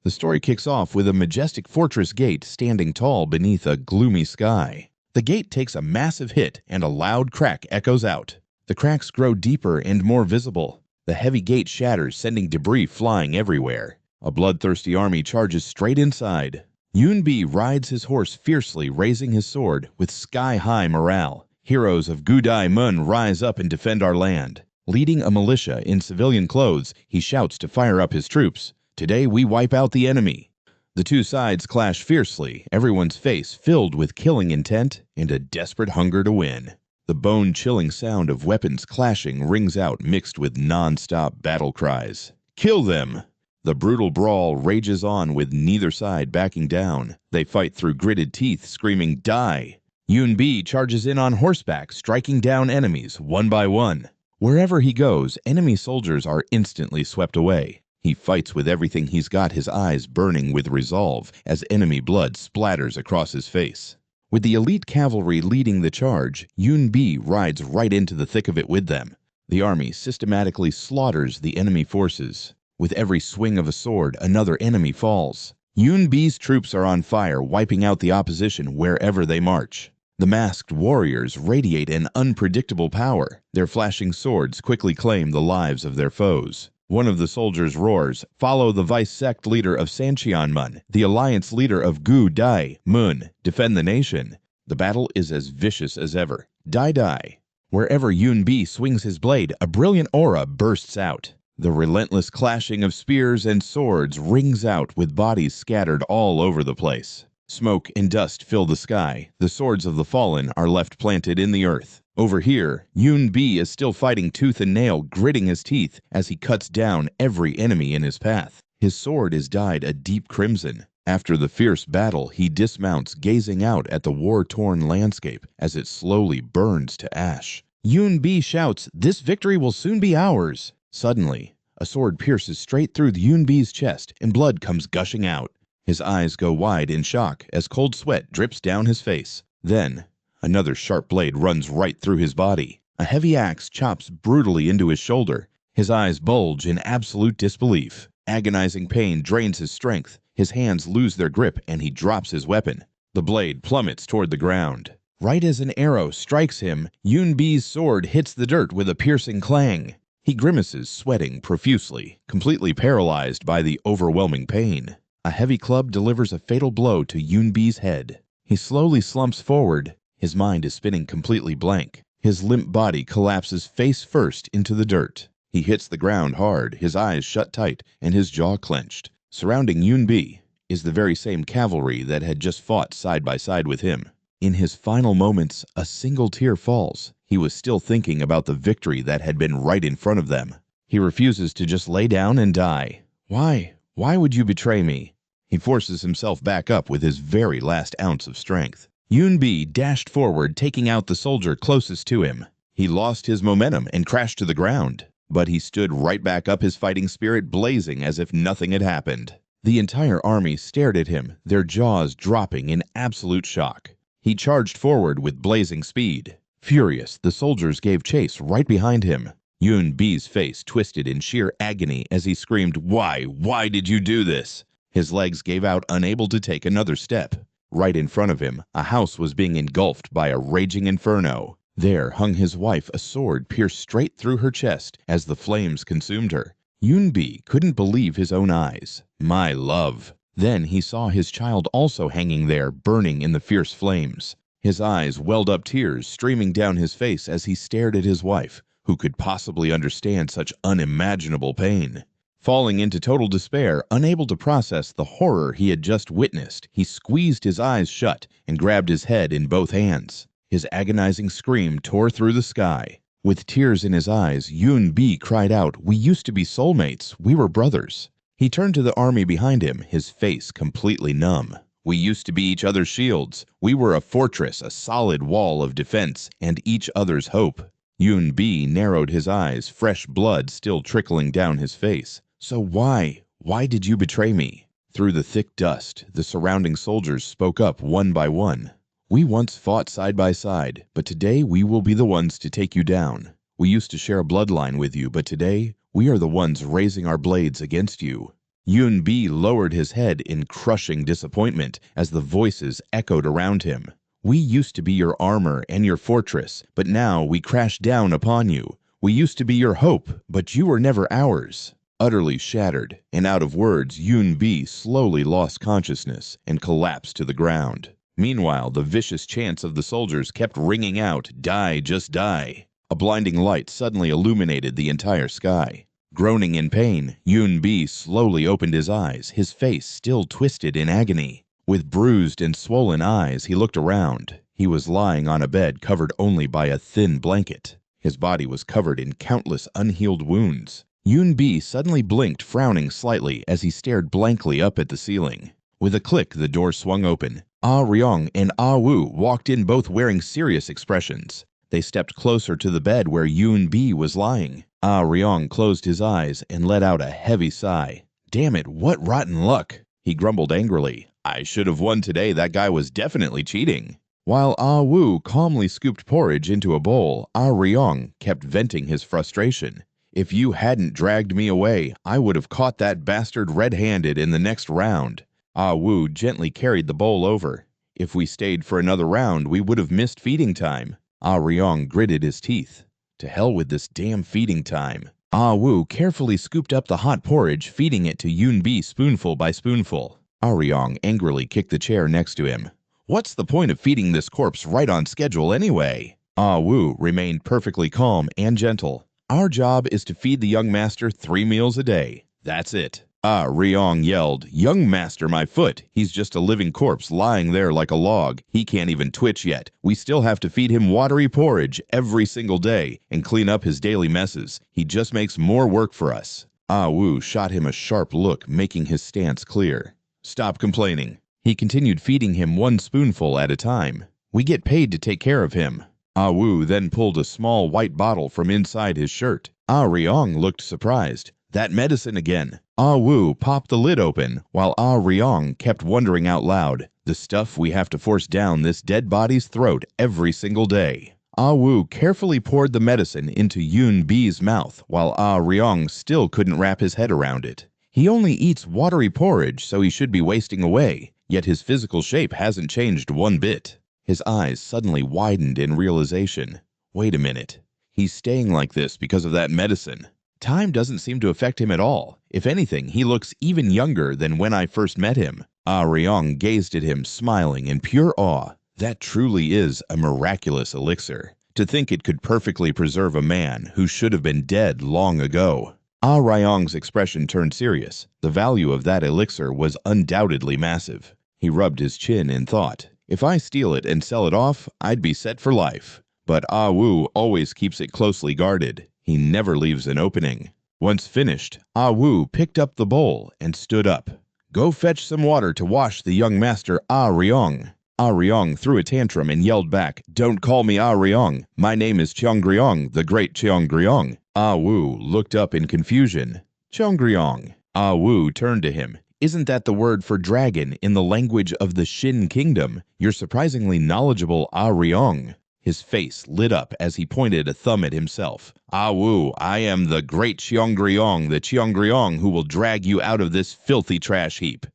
The story kicks off with a majestic fortress gate standing tall beneath a gloomy sky. The gate takes a massive hit and a loud crack echoes out. The cracks grow deeper and more visible. The heavy gate shatters, sending debris flying everywhere. A bloodthirsty army charges straight inside. Yoonbi rides his horse fiercely, raising his sword with sky-high morale. Heroes of Gudai Mun rise up and defend our land. Leading a militia in civilian clothes, he shouts to fire up his troops. Today we wipe out the enemy. The two sides clash fiercely, everyone's face filled with killing intent and a desperate hunger to win. The bone-chilling sound of weapons clashing rings out mixed with non-stop battle cries. Kill them! The brutal brawl rages on with neither side backing down. They fight through gritted teeth, screaming, "Die!" Yoonbi charges in on horseback, striking down enemies one by one. Wherever he goes, enemy soldiers are instantly swept away. He fights with everything he's got, his eyes burning with resolve as enemy blood splatters across his face. With the elite cavalry leading the charge, Yoonbi rides right into the thick of it with them. The army systematically slaughters the enemy forces. With every swing of a sword, another enemy falls. Yoonbi's troops are on fire, wiping out the opposition wherever they march. The masked warriors radiate an unpredictable power. Their flashing swords quickly claim the lives of their foes. One of the soldiers roars, "Follow the vice-sect leader of Sancheonmun, the alliance leader of Gu Dai Mun. Defend the nation." The battle is as vicious as ever. Die. Wherever Yoonbi swings his blade, a brilliant aura bursts out. The relentless clashing of spears and swords rings out with bodies scattered all over the place. Smoke and dust fill the sky. The swords of the fallen are left planted in the earth. Over here, Yoonbi is still fighting tooth and nail, gritting his teeth as he cuts down every enemy in his path. His sword is dyed a deep crimson. After the fierce battle, he dismounts, gazing out at the war-torn landscape as it slowly burns to ash. Yoonbi shouts, "This victory will soon be ours." Suddenly, a sword pierces straight through Yoonbi's chest and blood comes gushing out. His eyes go wide in shock as cold sweat drips down his face. Then, another sharp blade runs right through his body. A heavy axe chops brutally into his shoulder. His eyes bulge in absolute disbelief. Agonizing pain drains his strength. His hands lose their grip and he drops his weapon. The blade plummets toward the ground. Right as an arrow strikes him, Yoonbi's sword hits the dirt with a piercing clang. He grimaces, sweating profusely, completely paralyzed by the overwhelming pain. A heavy club delivers a fatal blow to Yoonbi's head. He slowly slumps forward. His mind is spinning completely blank. His limp body collapses face first into the dirt. He hits the ground hard, his eyes shut tight, and his jaw clenched. Surrounding Yoonbi is the very same cavalry that had just fought side by side with him. In his final moments, a single tear falls. He was still thinking about the victory that had been right in front of them. He refuses to just lay down and die. Why would you betray me? He forces himself back up with his very last ounce of strength. Yoonbi dashed forward, taking out the soldier closest to him. He lost his momentum and crashed to the ground, but he stood right back up, his fighting spirit blazing as if nothing had happened. The entire army stared at him, their jaws dropping in absolute shock. He charged forward with blazing speed. Furious, the soldiers gave chase right behind him. Yoonbi's face twisted in sheer agony as he screamed, Why did you do this?" His legs gave out, unable to take another step. Right in front of him, a house was being engulfed by a raging inferno. There hung his wife, a sword pierced straight through her chest as the flames consumed her. Yoonbi couldn't believe his own eyes. My love. Then he saw his child also hanging there, burning in the fierce flames. His eyes welled up, tears streaming down his face as he stared at his wife. Who could possibly understand such unimaginable pain? Falling into total despair, unable to process the horror he had just witnessed, he squeezed his eyes shut and grabbed his head in both hands. His agonizing scream tore through the sky. With tears in his eyes, Yoonbi cried out, "We used to be soulmates. We were brothers." He turned to the army behind him, his face completely numb. "We used to be each other's shields. We were a fortress, a solid wall of defense, and each other's hope." Yoonbi narrowed his eyes, fresh blood still trickling down his face. "So why did you betray me?" Through the thick dust, the surrounding soldiers spoke up one by one. "We once fought side by side, but today we will be the ones to take you down. We used to share a bloodline with you, but today we are the ones raising our blades against you." Yun Bi lowered his head in crushing disappointment as the voices echoed around him. We used to be your armor and your fortress, but now we crash down upon you. We used to be your hope, but you were never ours. Utterly shattered and out of words, Yun Bi slowly lost consciousness and collapsed to the ground. Meanwhile, the vicious chants of the soldiers kept ringing out, "Die, just die." A blinding light suddenly illuminated the entire sky. Groaning in pain, Yun Bi slowly opened his eyes, his face still twisted in agony. With bruised and swollen eyes, he looked around. He was lying on a bed covered only by a thin blanket. His body was covered in countless unhealed wounds. Yun Bi suddenly blinked, frowning slightly as he stared blankly up at the ceiling. With a click, the door swung open. Ah Ryong and Ah Woo walked in, both wearing serious expressions. They stepped closer to the bed where Yun Bi was lying. Ah Ryong closed his eyes and let out a heavy sigh. "Damn it, what rotten luck!" he grumbled angrily. "I should have won today. That guy was definitely cheating." While Ah Woo calmly scooped porridge into a bowl, Ah Ryong kept venting his frustration. "If you hadn't dragged me away, I would have caught that bastard red-handed in the next round." Ah Woo gently carried the bowl over. "If we stayed for another round, we would have missed feeding time." Ah Ryong gritted his teeth. "To hell with this damn feeding time." Ah Woo carefully scooped up the hot porridge, feeding it to Yun Bi spoonful by spoonful. Ah Ryong angrily kicked the chair next to him. "What's the point of feeding this corpse right on schedule anyway?" Ah Woo remained perfectly calm and gentle. "Our job is to feed the young master 3 meals a day. That's it." Ah Ryong yelled, "Young master, my foot! He's just a living corpse lying there like a log. He can't even twitch yet. We still have to feed him watery porridge every single day and clean up his daily messes. He just makes more work for us." Ah Woo shot him a sharp look, making his stance clear. "Stop complaining." He continued feeding him 1 spoonful at a time. "We get paid to take care of him." Ah Woo then pulled a small white bottle from inside his shirt. Ah Ryong looked surprised. "That medicine again." Ah Woo popped the lid open, while Ah Ryong kept wondering out loud, "The stuff we have to force down this dead body's throat every single day." Ah Woo carefully poured the medicine into Yun Bi's mouth, while Ah Ryong still couldn't wrap his head around it. "He only eats watery porridge, so he should be wasting away, yet his physical shape hasn't changed one bit." His eyes suddenly widened in realization. "Wait a minute. He's staying like this because of that medicine. Time doesn't seem to affect him at all. If anything, he looks even younger than when I first met him." Ah Ryong gazed at him, smiling in pure awe. "That truly is a miraculous elixir. To think it could perfectly preserve a man who should have been dead long ago." Ah Ryong's expression turned serious. The value of that elixir was undoubtedly massive. He rubbed his chin in thought. "If I steal it and sell it off, I'd be set for life. But Ah Woo always keeps it closely guarded. He never leaves an opening." Once finished, Ah Woo picked up the bowl and stood up. "Go fetch some water to wash the young master Ah Ryong." Ah Ryong threw a tantrum and yelled back, "Don't call me Ah Ryong. My name is Cheongryong, the great Cheongryong." Ah Woo looked up in confusion. "Cheongryong." Ah Woo turned to him. "Isn't that the word for dragon in the language of the Shin Kingdom? You're surprisingly knowledgeable, Ah Ryong." His face lit up as he pointed a thumb at himself. "Ah Woo, I am the great Cheongryong, the Cheongryong who will drag you out of this filthy trash heap."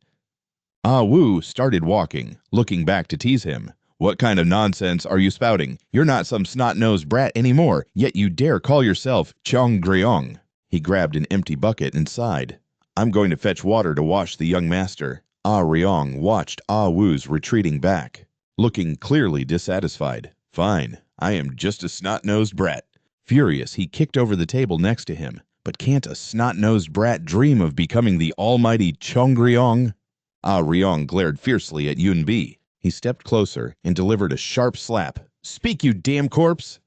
Ah Woo started walking, looking back to tease him. "What kind of nonsense are you spouting? You're not some snot-nosed brat anymore, yet you dare call yourself Cheongryong." He grabbed an empty bucket and sighed. "I'm going to fetch water to wash the young master." Ah Ryong watched Ah Woo's retreating back, looking clearly dissatisfied. "Fine, I am just a snot-nosed brat." Furious, he kicked over the table next to him. "But can't a snot-nosed brat dream of becoming the almighty Cheongryong?" Ah Ryong glared fiercely at Yun Bi. He stepped closer and delivered a sharp slap. "Speak, you damn corpse!"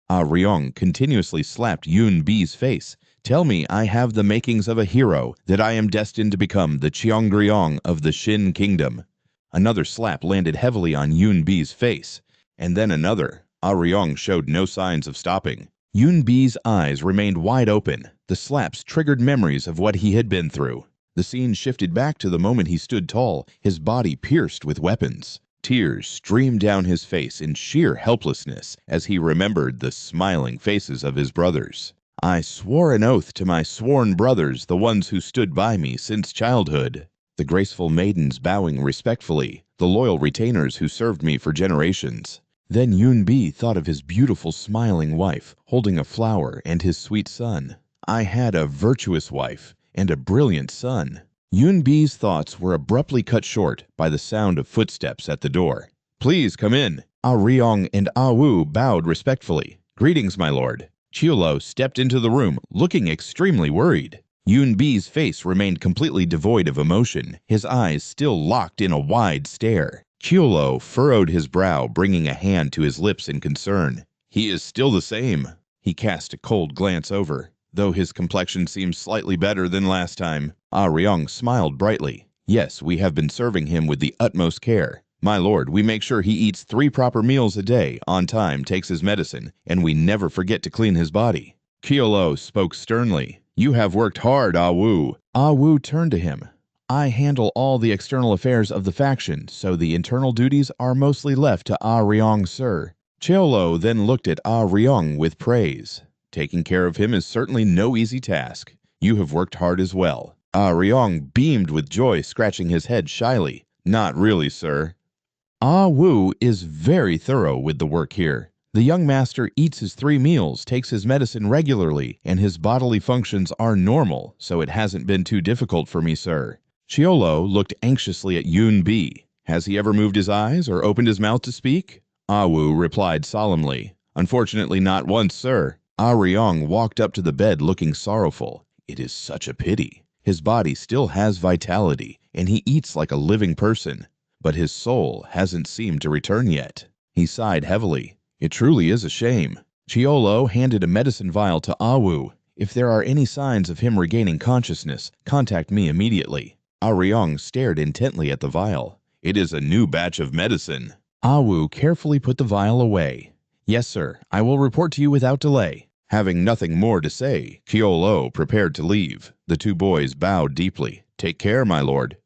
Ah Ryong continuously slapped Yun Bi's face. "Tell me I have the makings of a hero, that I am destined to become the Cheongryong of the Shin Kingdom." Another slap landed heavily on Yun Bi's face, and then another. Ah Ryong showed no signs of stopping. Yun Bi's eyes remained wide open. The slaps triggered memories of what he had been through. The scene shifted back to the moment he stood tall, his body pierced with weapons. Tears streamed down his face in sheer helplessness as he remembered the smiling faces of his brothers. I swore an oath to my sworn brothers, the ones who stood by me since childhood. The graceful maidens bowing respectfully, the loyal retainers who served me for generations. Then Yunbi thought of his beautiful smiling wife, holding a flower, and his sweet son. I had a virtuous wife and a brilliant son. Yunbi's thoughts were abruptly cut short by the sound of footsteps at the door. Please come in. Ah Ryong and Ah Wu bowed respectfully. Greetings, my lord. Chiolo stepped into the room, looking extremely worried. Yunbi's face remained completely devoid of emotion, his eyes still locked in a wide stare. Chiolo furrowed his brow, bringing a hand to his lips in concern. He is still the same. He cast a cold glance over, though his complexion seems slightly better than last time. Ah Ryong smiled brightly. Yes, we have been serving him with the utmost care. My lord, we make sure he eats 3 proper meals a day, on time, takes his medicine, and we never forget to clean his body. Chiolo spoke sternly. You have worked hard, Ah Wu. Ah Wu turned to him. I handle all the external affairs of the faction, so the internal duties are mostly left to Ah Ryong, sir. Chiolo then looked at Ah Ryong with praise. Taking care of him is certainly no easy task. You have worked hard as well. Ah Ryong beamed with joy, scratching his head shyly. Not really, sir. Ah Wu is very thorough with the work here. The young master eats his 3 meals, takes his medicine regularly, and his bodily functions are normal, so it hasn't been too difficult for me, sir. Chiolo looked anxiously at Yunbi. Has he ever moved his eyes or opened his mouth to speak? Ah Wu replied solemnly. Unfortunately not once, sir. Ah Ryong walked up to the bed looking sorrowful. It is such a pity. His body still has vitality, and he eats like a living person. But his soul hasn't seemed to return yet. He sighed heavily. It truly is a shame. Chiolo handed a medicine vial to Ah Wu. If there are any signs of him regaining consciousness, contact me immediately. Ah Ryong stared intently at the vial. It is a new batch of medicine. Ah Wu carefully put the vial away. Yes, sir. I will report to you without delay. Having nothing more to say, Chiolo prepared to leave. The 2 boys bowed deeply. Take care, my lord.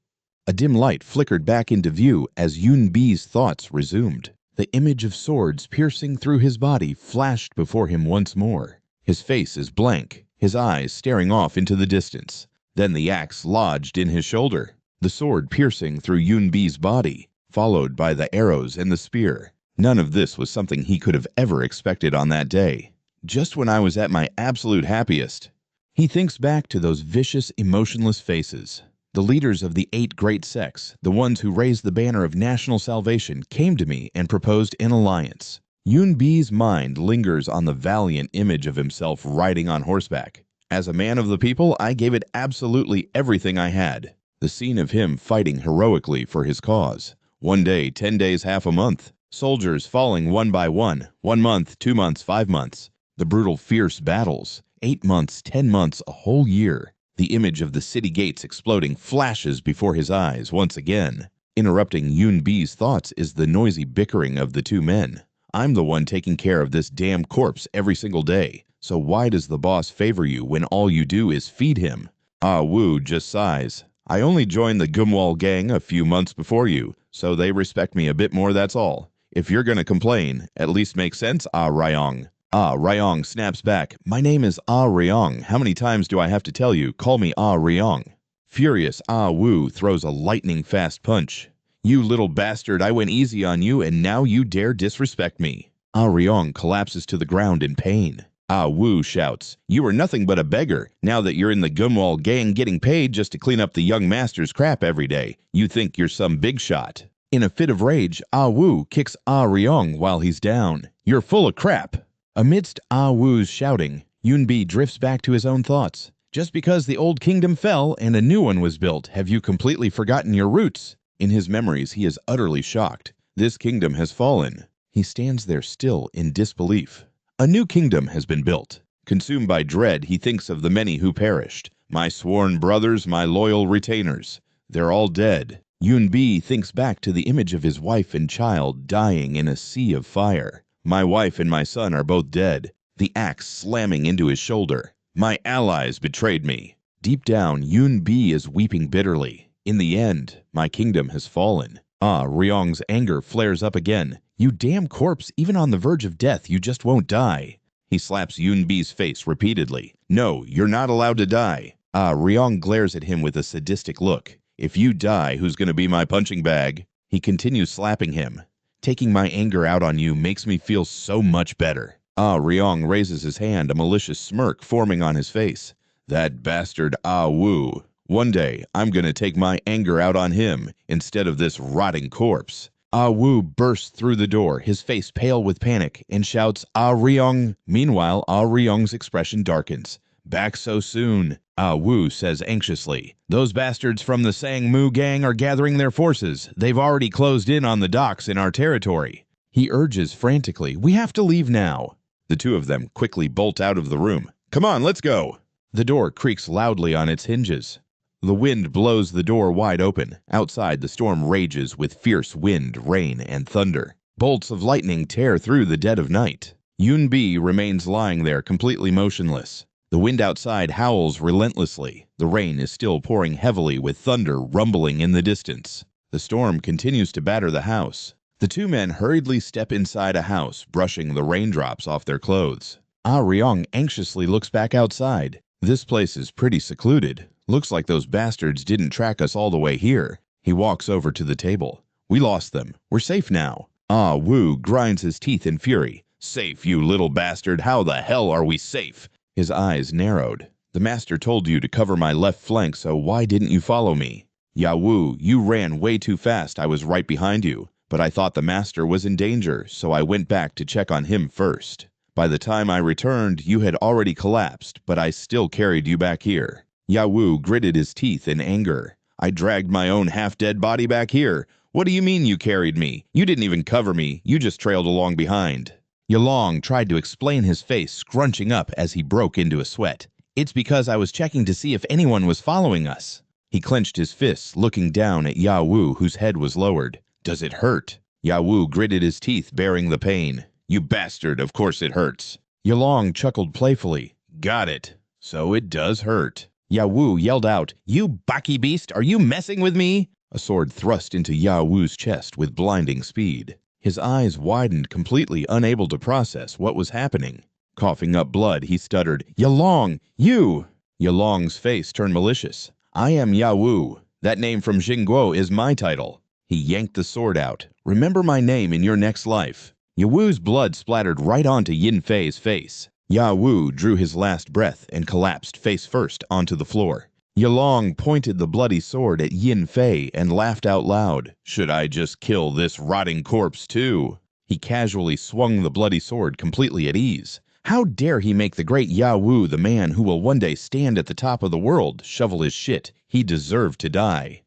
A dim light flickered back into view as Yunbi's thoughts resumed. The image of swords piercing through his body flashed before him once more. His face is blank, his eyes staring off into the distance. Then the axe lodged in his shoulder, the sword piercing through Yunbi's body, followed by the arrows and the spear. None of this was something he could have ever expected on that day. Just when I was at my absolute happiest. He thinks back to those vicious, emotionless faces. The leaders of the 8 great sects, the ones who raised the banner of national salvation, came to me and proposed an alliance. Yunbi's mind lingers on the valiant image of himself riding on horseback. As a man of the people, I gave it absolutely everything I had. The scene of him fighting heroically for his cause. 1 day, 10 days, half a month. Soldiers falling one by one. 1 month, 2 months, 5 months. The brutal, fierce battles. 8 months, 10 months, a whole year. The image of the city gates exploding flashes before his eyes once again. Interrupting Yunbi's thoughts is the noisy bickering of the 2 men. I'm the one taking care of this damn corpse every single day, so why does the boss favor you when all you do is feed him? Ah Wu just sighs. I only joined the Gumwall gang a few months before you, so they respect me a bit more, that's all. If you're gonna complain, at least make sense, Ah Ryong. Ah Ryong snaps back. My name is Ah Ryong. How many times do I have to tell you? Call me Ah Ryong. Furious, Ah Wu throws a lightning-fast punch. You little bastard, I went easy on you and now you dare disrespect me. Ah Ryong collapses to the ground in pain. Ah Wu shouts, you are nothing but a beggar. Now that you're in the Gumwall gang getting paid just to clean up the young master's crap every day, you think you're some big shot. In a fit of rage, Ah Wu kicks Ah Ryong while he's down. You're full of crap. Amidst Ah Wu's shouting, Yunbi drifts back to his own thoughts. Just because the old kingdom fell and a new one was built, have you completely forgotten your roots? In his memories, he is utterly shocked. This kingdom has fallen. He stands there still in disbelief. A new kingdom has been built. Consumed by dread, he thinks of the many who perished. My sworn brothers, my loyal retainers. They're all dead. Yunbi thinks back to the image of his wife and child dying in a sea of fire. My wife and my son are both dead. The axe slamming into his shoulder. My allies betrayed me. Deep down, Yunbi is weeping bitterly. In the end, my kingdom has fallen. Ah Ryong's anger flares up again. You damn corpse, even on the verge of death, you just won't die. He slaps Yunbi's face repeatedly. No, you're not allowed to die. Ryong glares at him with a sadistic look. If you die, who's going to be my punching bag? He continues slapping him. Taking my anger out on you makes me feel so much better. Ryong raises his hand, a malicious smirk forming on his face. That bastard Wu. One day, I'm going to take my anger out on him instead of this rotting corpse. Wu bursts through the door, his face pale with panic, and shouts, Ryong. Meanwhile, Ryong's expression darkens. Back so soon, Wu says anxiously. Those bastards from the Sang-Mu gang are gathering their forces. They've already closed in on the docks in our territory. He urges frantically, we have to leave now. The two of them quickly bolt out of the room. Come on, let's go. The door creaks loudly on its hinges. The wind blows the door wide open. Outside, the storm rages with fierce wind, rain, and thunder. Bolts of lightning tear through the dead of night. Yunbi remains lying there completely motionless. The wind outside howls relentlessly. The rain is still pouring heavily with thunder rumbling in the distance. The storm continues to batter the house. The two men hurriedly step inside a house, brushing the raindrops off their clothes. Ryong anxiously looks back outside. This place is pretty secluded. Looks like those bastards didn't track us all the way here. He walks over to the table. We lost them. We're safe now. Wu grinds his teeth in fury. Safe, you little bastard. How the hell are we safe? His eyes narrowed. The master told you to cover my left flank, so why didn't you follow me? Wu, you ran way too fast. I was right behind you. But I thought the master was in danger, so I went back to check on him first. By the time I returned, you had already collapsed, but I still carried you back here. Wu gritted his teeth in anger. I dragged my own half-dead body back here. What do you mean you carried me? You didn't even cover me. You just trailed along behind. Yalong tried to explain, his face scrunching up as he broke into a sweat. It's because I was checking to see if anyone was following us. He clenched his fists, looking down at Wu, whose head was lowered. Does it hurt? Wu gritted his teeth, bearing the pain. You bastard, of course it hurts. Yalong chuckled playfully. Got it. So it does hurt. Wu yelled out, You Baki beast, are you messing with me? A sword thrust into Wu's chest with blinding speed. His eyes widened, completely unable to process what was happening. Coughing up blood, he stuttered, Yalong, you! Yalong's face turned malicious. I am Wu. That name from Jingguo is my title. He yanked the sword out. Remember my name in your next life. Wu's blood splattered right onto Yin Fei's face. Wu drew his last breath and collapsed face first onto the floor. Yalong pointed the bloody sword at Yin Fei and laughed out loud. Should I just kill this rotting corpse too? He casually swung the bloody sword completely at ease. How dare he make the great Wu, the man who will one day stand at the top of the world, shovel his shit? He deserved to die.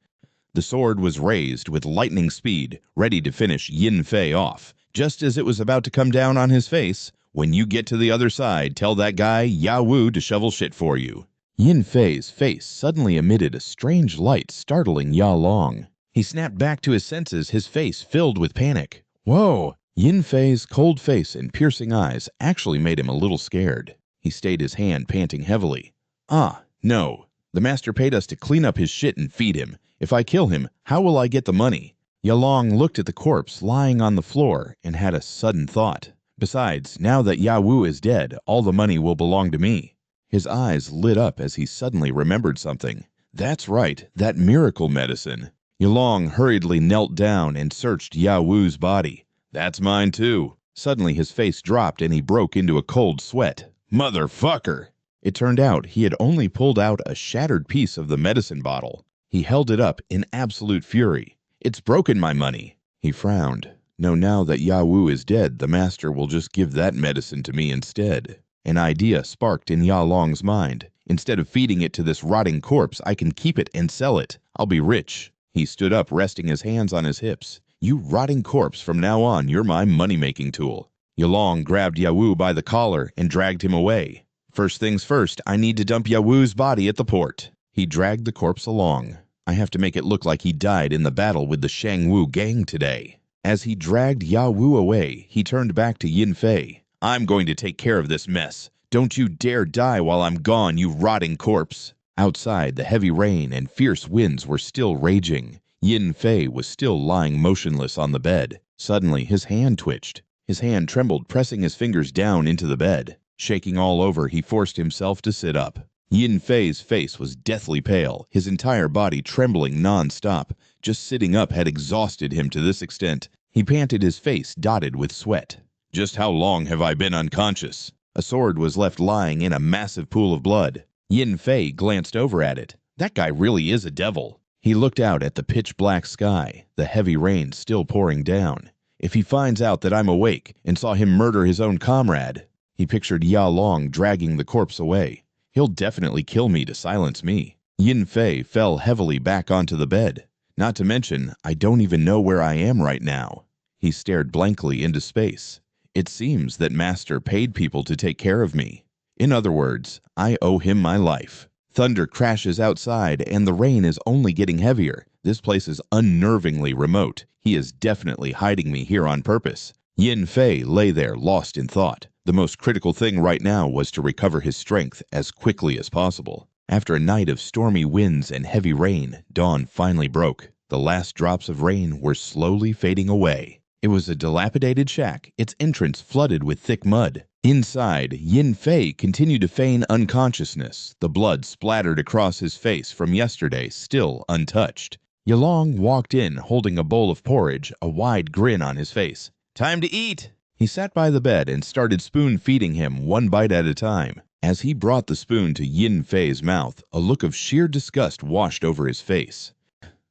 The sword was raised with lightning speed, ready to finish Yin Fei off. Just as it was about to come down on his face, when you get to the other side, tell that guy Wu to shovel shit for you. Yin Fei's face suddenly emitted a strange light, startling Yalong. He snapped back to his senses, his face filled with panic. Whoa! Yin Fei's cold face and piercing eyes actually made him a little scared. He stayed his hand, panting heavily. No. The master paid us to clean up his shit and feed him. If I kill him, how will I get the money? Yalong looked at the corpse lying on the floor and had a sudden thought. Besides, now that Wu is dead, all the money will belong to me. His eyes lit up as he suddenly remembered something. That's right, that miracle medicine. Yalong hurriedly knelt down and searched Wu's body. That's mine too. Suddenly his face dropped and he broke into a cold sweat. Motherfucker! It turned out he had only pulled out a shattered piece of the medicine bottle. He held it up in absolute fury. It's broken my money. He frowned. No, now that Wu is dead, the master will just give that medicine to me instead. An idea sparked in Yalong's mind. Instead of feeding it to this rotting corpse, I can keep it and sell it. I'll be rich. He stood up, resting his hands on his hips. You rotting corpse, from now on, you're my money-making tool. Yalong grabbed Wu by the collar and dragged him away. First things first, I need to dump Wu's body at the port. He dragged the corpse along. I have to make it look like he died in the battle with the Shangwu gang today. As he dragged Wu away, he turned back to Yin Fei. I'm going to take care of this mess. Don't you dare die while I'm gone, you rotting corpse. Outside, the heavy rain and fierce winds were still raging. Yin Fei was still lying motionless on the bed. Suddenly, his hand twitched. His hand trembled, pressing his fingers down into the bed. Shaking all over, he forced himself to sit up. Yin Fei's face was deathly pale, his entire body trembling non-stop. Just sitting up had exhausted him to this extent. He panted, his face dotted with sweat. "Just how long have I been unconscious?" A sword was left lying in a massive pool of blood. Yin Fei glanced over at it. That guy really is a devil. He looked out at the pitch-black sky, the heavy rain still pouring down. If he finds out that I'm awake and saw him murder his own comrade, he pictured Ya Long dragging the corpse away. He'll definitely kill me to silence me. Yin Fei fell heavily back onto the bed. Not to mention, I don't even know where I am right now. He stared blankly into space. It seems that Master paid people to take care of me. In other words, I owe him my life. Thunder crashes outside, and the rain is only getting heavier. This place is unnervingly remote. He is definitely hiding me here on purpose. Yin Fei lay there lost in thought. The most critical thing right now was to recover his strength as quickly as possible. After a night of stormy winds and heavy rain, dawn finally broke. The last drops of rain were slowly fading away. It was a dilapidated shack, its entrance flooded with thick mud. Inside, Yin Fei continued to feign unconsciousness, the blood splattered across his face from yesterday still untouched. Yalong walked in holding a bowl of porridge, a wide grin on his face. "Time to eat!" He sat by the bed and started spoon-feeding him one bite at a time. As he brought the spoon to Yin Fei's mouth, a look of sheer disgust washed over his face.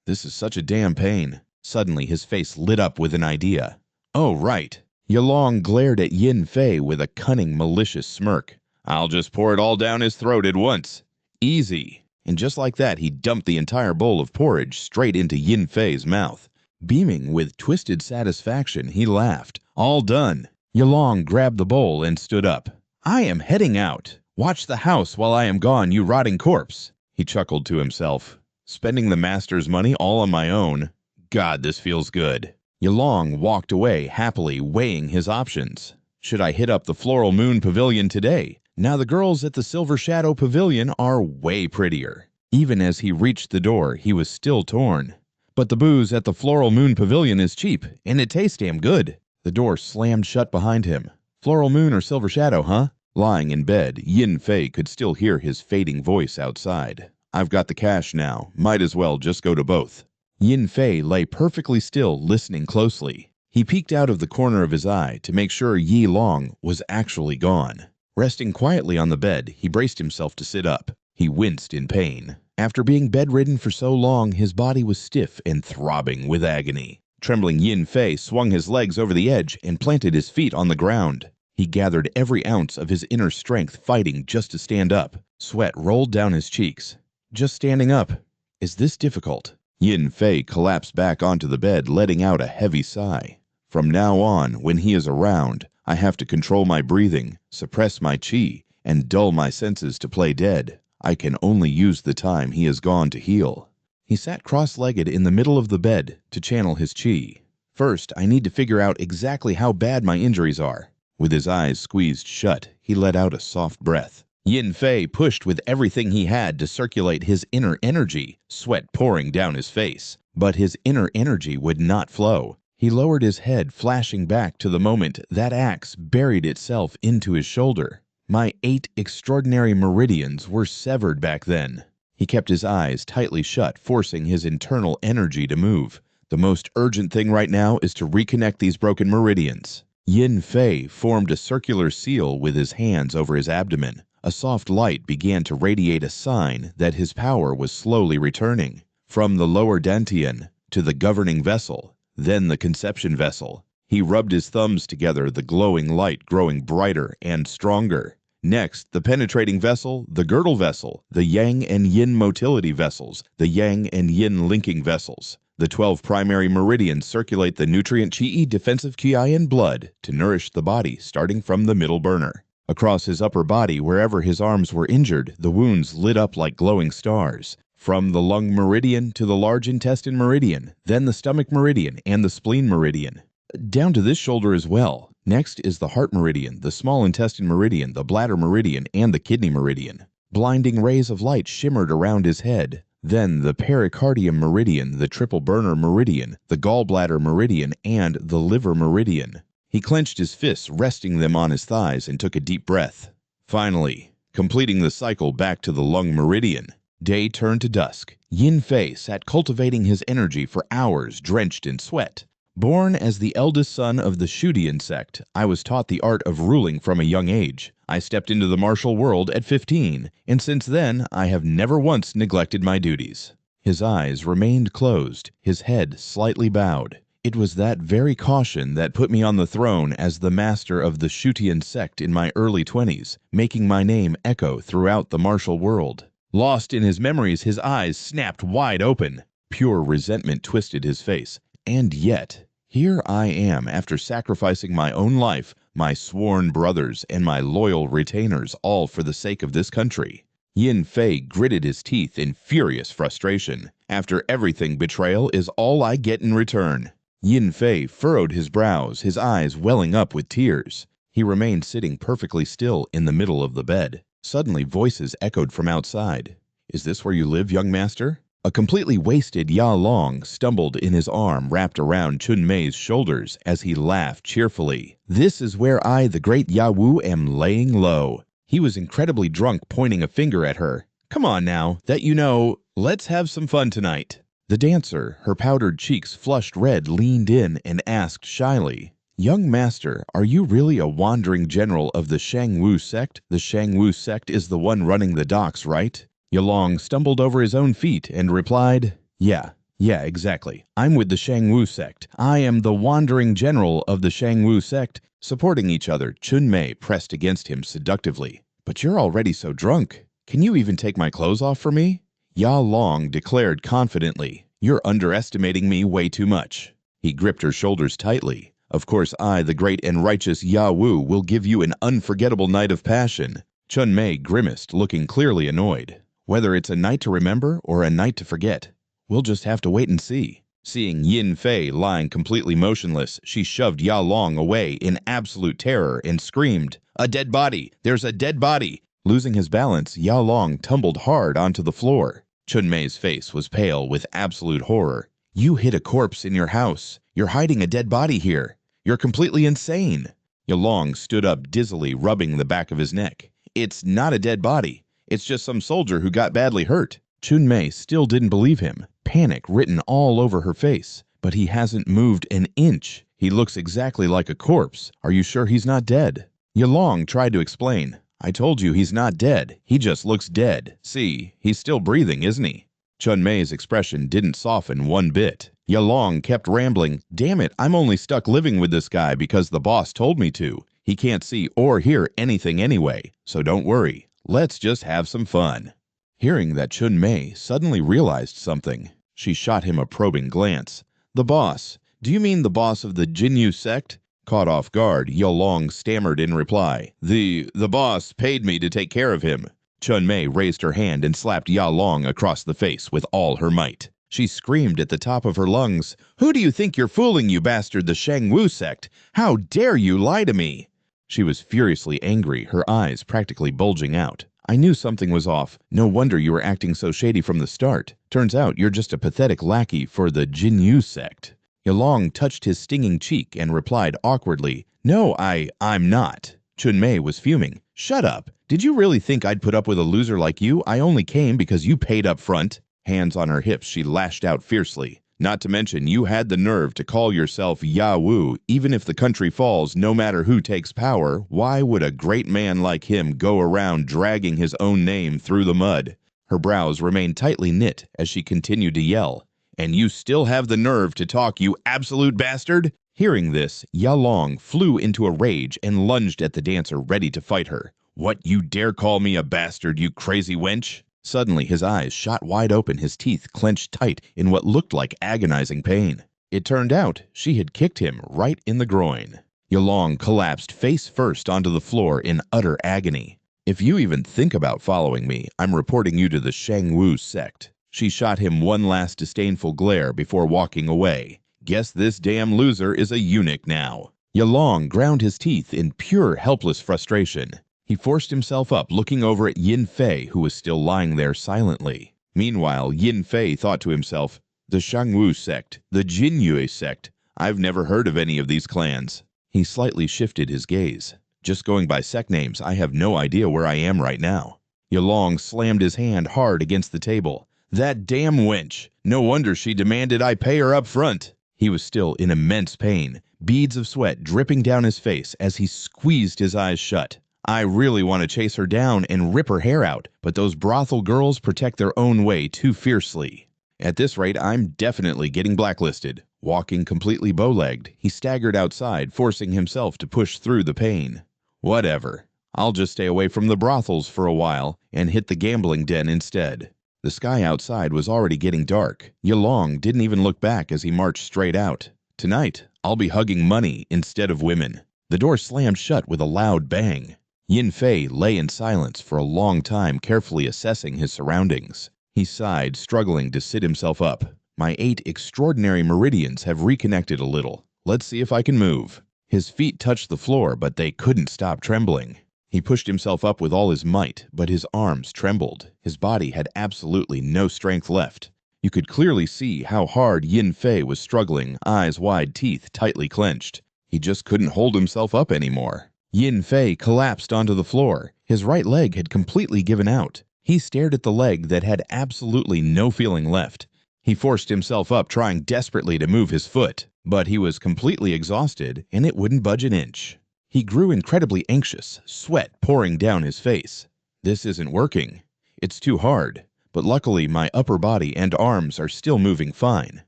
"This is such a damn pain." Suddenly his face lit up with an idea. "Oh, right." Yalong glared at Yin Fei with a cunning, malicious smirk. "I'll just pour it all down his throat at once. Easy." And just like that, he dumped the entire bowl of porridge straight into Yin Fei's mouth. Beaming with twisted satisfaction, he laughed. "All done." Yalong grabbed the bowl and stood up. "I am heading out. Watch the house while I am gone, you rotting corpse." He chuckled to himself. "Spending the master's money all on my own. God, this feels good." Yalong walked away, happily weighing his options. Should I hit up the Floral Moon Pavilion today? Now the girls at the Silver Shadow Pavilion are way prettier. Even as he reached the door, he was still torn. But the booze at the Floral Moon Pavilion is cheap, and it tastes damn good. The door slammed shut behind him. Floral Moon or Silver Shadow, huh? Lying in bed, Yin Fei could still hear his fading voice outside. "I've got the cash now. Might as well just go to both." Yin Fei lay perfectly still, listening closely. He peeked out of the corner of his eye to make sure Yi Long was actually gone. Resting quietly on the bed, he braced himself to sit up. He winced in pain. After being bedridden for so long, his body was stiff and throbbing with agony. Trembling Yin Fei swung his legs over the edge and planted his feet on the ground. He gathered every ounce of his inner strength fighting just to stand up. Sweat rolled down his cheeks. Just standing up. Is this difficult? Yin Fei collapsed back onto the bed, letting out a heavy sigh. From now on, when he is around, I have to control my breathing, suppress my qi, and dull my senses to play dead. I can only use the time he is gone to heal. He sat cross-legged in the middle of the bed to channel his qi. First, I need to figure out exactly how bad my injuries are. With his eyes squeezed shut, he let out a soft breath. Yin Fei pushed with everything he had to circulate his inner energy, sweat pouring down his face. But his inner energy would not flow. He lowered his head, flashing back to the moment that axe buried itself into his shoulder. My 8 extraordinary meridians were severed back then. He kept his eyes tightly shut, forcing his internal energy to move. The most urgent thing right now is to reconnect these broken meridians. Yin Fei formed a circular seal with his hands over his abdomen. A soft light began to radiate, a sign that his power was slowly returning. From the lower dantian to the governing vessel, then the conception vessel. He rubbed his thumbs together, the glowing light growing brighter and stronger. Next, the penetrating vessel, the girdle vessel, the yang and yin motility vessels, the yang and yin linking vessels. The 12 primary meridians circulate the nutrient qi, defensive qi, and blood to nourish the body, starting from the middle burner. Across his upper body, wherever his arms were injured, the wounds lit up like glowing stars. From the lung meridian to the large intestine meridian, then the stomach meridian and the spleen meridian. Down to this shoulder as well. Next is the heart meridian, the small intestine meridian, the bladder meridian, and the kidney meridian. Blinding rays of light shimmered around his head. Then the pericardium meridian, the triple burner meridian, the gallbladder meridian, and the liver meridian. He clenched his fists, resting them on his thighs, and took a deep breath. Finally, completing the cycle back to the lung meridian, day turned to dusk. Yin Fei sat cultivating his energy for hours, drenched in sweat. Born as the eldest son of the Shudian sect, I was taught the art of ruling from a young age. I stepped into the martial world at 15, and since then I have never once neglected my duties. His eyes remained closed, his head slightly bowed. It was that very caution that put me on the throne as the master of the Shutian sect in my early 20s, making my name echo throughout the martial world. Lost in his memories, his eyes snapped wide open. Pure resentment twisted his face. And yet, here I am after sacrificing my own life, my sworn brothers, and my loyal retainers, all for the sake of this country. Yin Fei gritted his teeth in furious frustration. After everything, betrayal is all I get in return. Yin Fei furrowed his brows, his eyes welling up with tears. He remained sitting perfectly still in the middle of the bed. Suddenly, voices echoed from outside. "Is this where you live, young master?" A completely wasted Ya Long stumbled in his arm wrapped around Chun Mei's shoulders as he laughed cheerfully. "This is where I, the great Ya Wu, am laying low." He was incredibly drunk, pointing a finger at her. "Come on now, that you know, let's have some fun tonight." The dancer, her powdered cheeks flushed red, leaned in and asked shyly, "Young master, are you really a wandering general of the Shangwu sect? The Shangwu sect is the one running the docks, right?" Yalong stumbled over his own feet and replied, Yeah, exactly. I'm with the Shangwu sect. I am the wandering general of the Shangwu sect." Supporting each other, Chun Mei pressed against him seductively. "But you're already so drunk. Can you even take my clothes off for me?" Ya Long declared confidently, "You're underestimating me way too much." He gripped her shoulders tightly. "Of course I, the great and righteous Ya Wu, will give you an unforgettable night of passion." Chun Mei grimaced, looking clearly annoyed. "Whether it's a night to remember or a night to forget, we'll just have to wait and see." Seeing Yin Fei lying completely motionless, she shoved Ya Long away in absolute terror and screamed, "A dead body! There's a dead body!" Losing his balance, Ya Long tumbled hard onto the floor. Chun Mei's face was pale with absolute horror. "You hid a corpse in your house. You're hiding a dead body here. You're completely insane." Ya Long stood up dizzily, rubbing the back of his neck. "It's not a dead body. It's just some soldier who got badly hurt." Chun Mei still didn't believe him, panic written all over her face. "But he hasn't moved an inch. He looks exactly like a corpse. Are you sure he's not dead?" Yalong tried to explain. "I told you he's not dead. He just looks dead. See, he's still breathing, isn't he?" Chun Mei's expression didn't soften one bit. Yalong kept rambling, "Damn it, I'm only stuck living with this guy because the boss told me to. He can't see or hear anything anyway, so don't worry. Let's just have some fun." Hearing that, Chun Mei suddenly realized something. She shot him a probing glance. "The boss? Do you mean the boss of the Jinyu sect?" Caught off guard, Yalong stammered in reply, The boss paid me to take care of him." Chun Mei raised her hand and slapped Yalong across the face with all her might. She screamed at the top of her lungs, "Who do you think you're fooling, you bastard, the Shangwu sect? How dare you lie to me?" She was furiously angry, her eyes practically bulging out. "I knew something was off. No wonder you were acting so shady from the start. Turns out you're just a pathetic lackey for the Jinyu sect." Yalong touched his stinging cheek and replied awkwardly, "No, I'm not." Chun Mei was fuming. "Shut up. Did you really think I'd put up with a loser like you? I only came because you paid up front." Hands on her hips, she lashed out fiercely. "Not to mention, you had the nerve to call yourself Ya Wu. Even if the country falls, no matter who takes power, why would a great man like him go around dragging his own name through the mud?" Her brows remained tightly knit as she continued to yell. "And you still have the nerve to talk, you absolute bastard?" Hearing this, Yalong flew into a rage and lunged at the dancer, ready to fight her. "What, you dare call me a bastard, you crazy wench?" Suddenly, his eyes shot wide open, his teeth clenched tight in what looked like agonizing pain. It turned out she had kicked him right in the groin. Yalong collapsed face first onto the floor in utter agony. "If you even think about following me, I'm reporting you to the Shangwu sect." She shot him one last disdainful glare before walking away. "Guess this damn loser is a eunuch now." Yalong ground his teeth in pure helpless frustration. He forced himself up, looking over at Yin Fei, who was still lying there silently. Meanwhile, Yin Fei thought to himself, "The Shangwu sect, the Jinyu sect, I've never heard of any of these clans." He slightly shifted his gaze. Just going by sect names, I have no idea where I am right now. Yalong slammed his hand hard against the table. That damn wench! No wonder she demanded I pay her up front. He was still in immense pain, beads of sweat dripping down his face as he squeezed his eyes shut. I really want to chase her down and rip her hair out, but those brothel girls protect their own way too fiercely. At this rate, I'm definitely getting blacklisted. Walking completely bow-legged, he staggered outside, forcing himself to push through the pain. Whatever. I'll just stay away from the brothels for a while and hit the gambling den instead. The sky outside was already getting dark. Yalong didn't even look back as he marched straight out. Tonight, I'll be hugging money instead of women. The door slammed shut with a loud bang. Yin Fei lay in silence for a long time, carefully assessing his surroundings. He sighed, struggling to sit himself up. My 8 extraordinary meridians have reconnected a little. Let's see if I can move. His feet touched the floor, but they couldn't stop trembling. He pushed himself up with all his might, but his arms trembled. His body had absolutely no strength left. You could clearly see how hard Yin Fei was struggling, eyes wide, teeth tightly clenched. He just couldn't hold himself up anymore. Yin Fei collapsed onto the floor. His right leg had completely given out. He stared at the leg that had absolutely no feeling left. He forced himself up, trying desperately to move his foot, but he was completely exhausted and it wouldn't budge an inch. He grew incredibly anxious, sweat pouring down his face. This isn't working. It's too hard, but luckily my upper body and arms are still moving fine.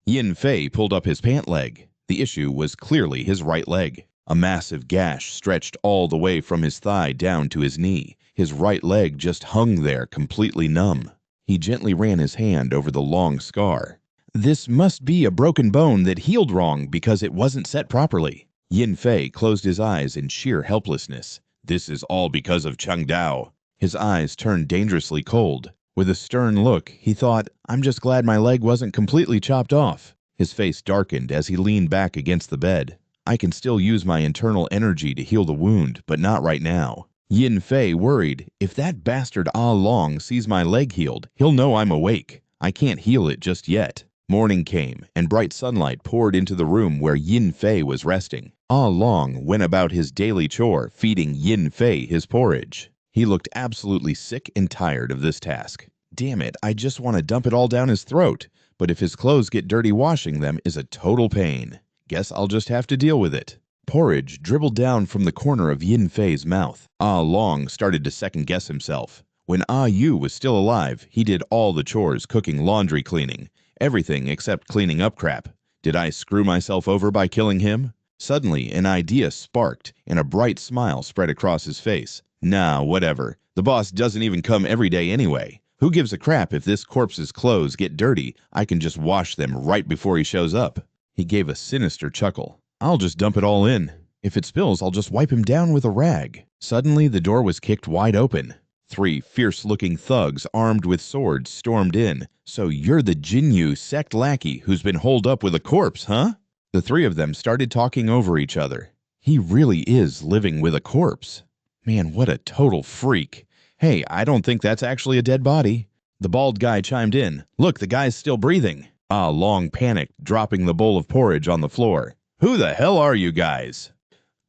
Yin Fei pulled up his pant leg. The issue was clearly his right leg. A massive gash stretched all the way from his thigh down to his knee. His right leg just hung there, completely numb. He gently ran his hand over the long scar. This must be a broken bone that healed wrong because it wasn't set properly. Yin Fei closed his eyes in sheer helplessness. This is all because of Changdao. His eyes turned dangerously cold. With a stern look, he thought, I'm just glad my leg wasn't completely chopped off. His face darkened as he leaned back against the bed. I can still use my internal energy to heal the wound, but not right now. Yin Fei worried, if that bastard Ah Long sees my leg healed, he'll know I'm awake. I can't heal it just yet. Morning came, and bright sunlight poured into the room where Yin Fei was resting. Ah Long went about his daily chore, feeding Yin Fei his porridge. He looked absolutely sick and tired of this task. Damn it, I just want to dump it all down his throat, but if his clothes get dirty, washing them is a total pain. Guess I'll just have to deal with it. Porridge dribbled down from the corner of Yin Fei's mouth. Ah Long started to second-guess himself. When Ah Yu was still alive, he did all the chores, cooking, laundry, cleaning. Everything except cleaning up crap. Did I screw myself over by killing him? Suddenly, an idea sparked, and a bright smile spread across his face. Nah, whatever. The boss doesn't even come every day anyway. Who gives a crap if this corpse's clothes get dirty? I can just wash them right before he shows up. He gave a sinister chuckle. I'll just dump it all in. If it spills, I'll just wipe him down with a rag. Suddenly, the door was kicked wide open. 3 fierce-looking thugs armed with swords stormed in. So you're the Jianghu sect lackey who's been holed up with a corpse, huh? The 3 of them started talking over each other. He really is living with a corpse. Man, what a total freak. Hey, I don't think that's actually a dead body. The bald guy chimed in. Look, the guy's still breathing. Ah Long panicked, dropping the bowl of porridge on the floor. Who the hell are you guys?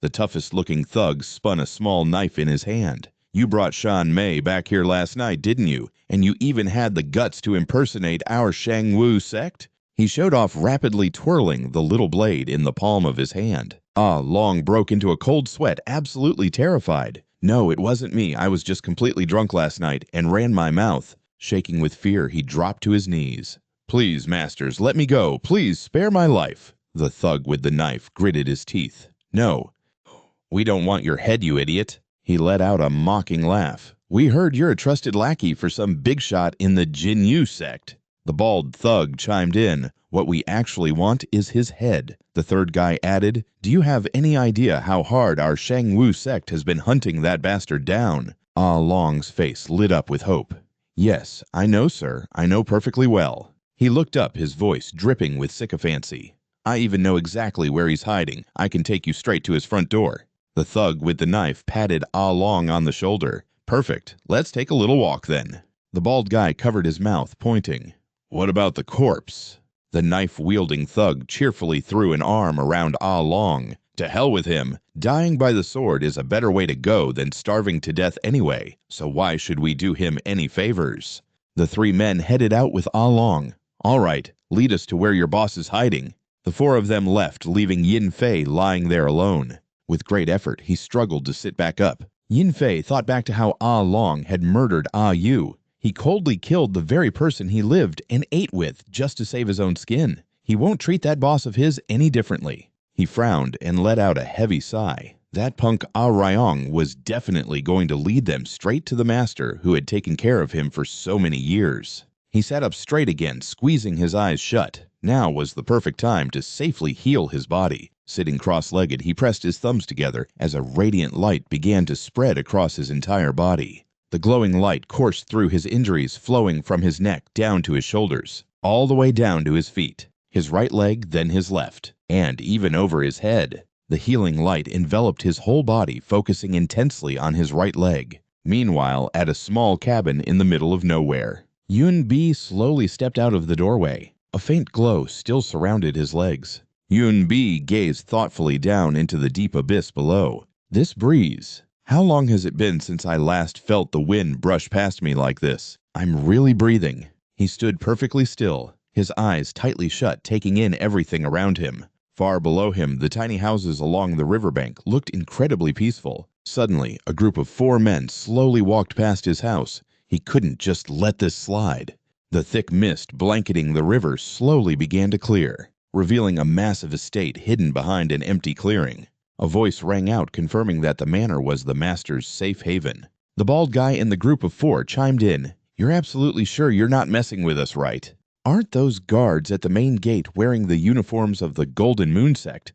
The toughest-looking thug spun a small knife in his hand. You brought Shan Mei back here last night, didn't you? And you even had the guts to impersonate our Jianghu sect? He showed off, rapidly twirling the little blade in the palm of his hand. Ah Long broke into a cold sweat, absolutely terrified. No, it wasn't me. I was just completely drunk last night and ran my mouth. Shaking with fear, he dropped to his knees. Please, masters, let me go. Please, spare my life. The thug with the knife gritted his teeth. No. We don't want your head, you idiot. He let out a mocking laugh. We heard you're a trusted lackey for some big shot in the Jianghu sect. The bald thug chimed in. What we actually want is his head. The third guy added, do you have any idea how hard our Jianghu sect has been hunting that bastard down? Ah Long's face lit up with hope. Yes, I know, sir. I know perfectly well. He looked up, his voice dripping with sycophancy. I even know exactly where he's hiding. I can take you straight to his front door. The thug with the knife patted Ah Long on the shoulder. Perfect. Let's take a little walk then. The bald guy covered his mouth, pointing. What about the corpse? The knife-wielding thug cheerfully threw an arm around Ah Long. To hell with him. Dying by the sword is a better way to go than starving to death anyway, so why should we do him any favors? The three men headed out with Ah Long. All right, lead us to where your boss is hiding. The four of them left, leaving Yin Fei lying there alone. With great effort, he struggled to sit back up. Yin Fei thought back to how Ah Long had murdered Ah Yu. He coldly killed the very person he lived and ate with just to save his own skin. He won't treat that boss of his any differently. He frowned and let out a heavy sigh. That punk Ah Ryong was definitely going to lead them straight to the master who had taken care of him for so many years. He sat up straight again, squeezing his eyes shut. Now was the perfect time to safely heal his body. Sitting cross-legged, he pressed his thumbs together as a radiant light began to spread across his entire body. The glowing light coursed through his injuries, flowing from his neck down to his shoulders, all the way down to his feet, his right leg, then his left, and even over his head. The healing light enveloped his whole body, focusing intensely on his right leg. Meanwhile, at a small cabin in the middle of nowhere, Yun Bi slowly stepped out of the doorway. A faint glow still surrounded his legs. Yun Bi gazed thoughtfully down into the deep abyss below. This breeze. How long has it been since I last felt the wind brush past me like this? I'm really breathing. He stood perfectly still, his eyes tightly shut, taking in everything around him. Far below him, the tiny houses along the riverbank looked incredibly peaceful. Suddenly, a group of 4 men slowly walked past his house. He couldn't just let this slide. The thick mist blanketing the river slowly began to clear, revealing a massive estate hidden behind an empty clearing. A voice rang out confirming that the manor was the master's safe haven. The bald guy in the group of 4 chimed in. "You're absolutely sure you're not messing with us, right? Aren't those guards at the main gate wearing the uniforms of the Golden Moon sect?"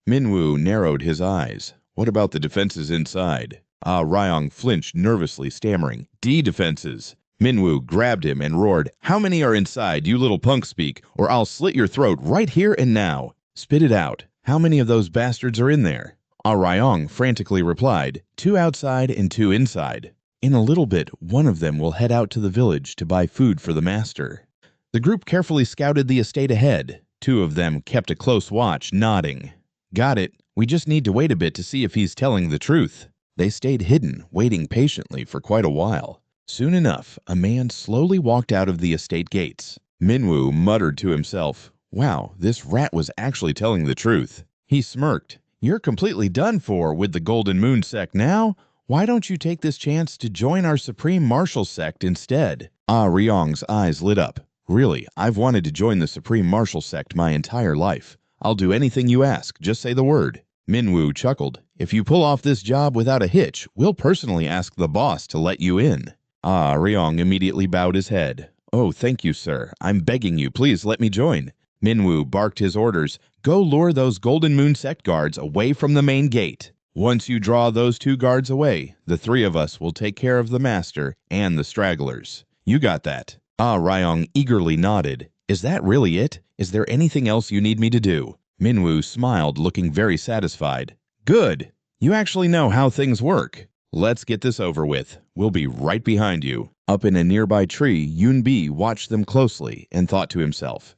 Minwoo narrowed his eyes. "What about the defenses inside?" Ah Ryong flinched nervously, stammering, "D-defenses." Minwoo grabbed him and roared, "How many are inside, you little punk speak, or I'll slit your throat right here and now. Spit it out. How many of those bastards are in there?" Ah Ryong frantically replied, 2 outside and 2 inside. "In a little bit, one of them will head out to the village to buy food for the master." The group carefully scouted the estate ahead. 2 of them kept a close watch, nodding. "Got it. We just need to wait a bit to see if he's telling the truth." They stayed hidden, waiting patiently for quite a while. Soon enough, a man slowly walked out of the estate gates. Minwoo muttered to himself, "Wow, this rat was actually telling the truth." He smirked. "You're completely done for with the Golden Moon sect now. Why don't you take this chance to join our Supreme Martial sect instead?" Ah Ryong's eyes lit up. "Really, I've wanted to join the Supreme Martial sect my entire life. I'll do anything you ask, just say the word." Minwoo chuckled. "If you pull off this job without a hitch, we'll personally ask the boss to let you in." Ah Ryong immediately bowed his head. "Oh, thank you, sir. I'm begging you, please let me join." Minwoo barked his orders. "Go lure those Golden Moon sect guards away from the main gate. Once you draw those 2 guards away, the 3 of us will take care of the master and the stragglers. You got that?" Ah Ryong eagerly nodded. "Is that really it? Is there anything else you need me to do?" Minwoo smiled, looking very satisfied. "Good. You actually know how things work. Let's get this over with. We'll be right behind you." Up in a nearby tree, Yun Bi watched them closely and thought to himself,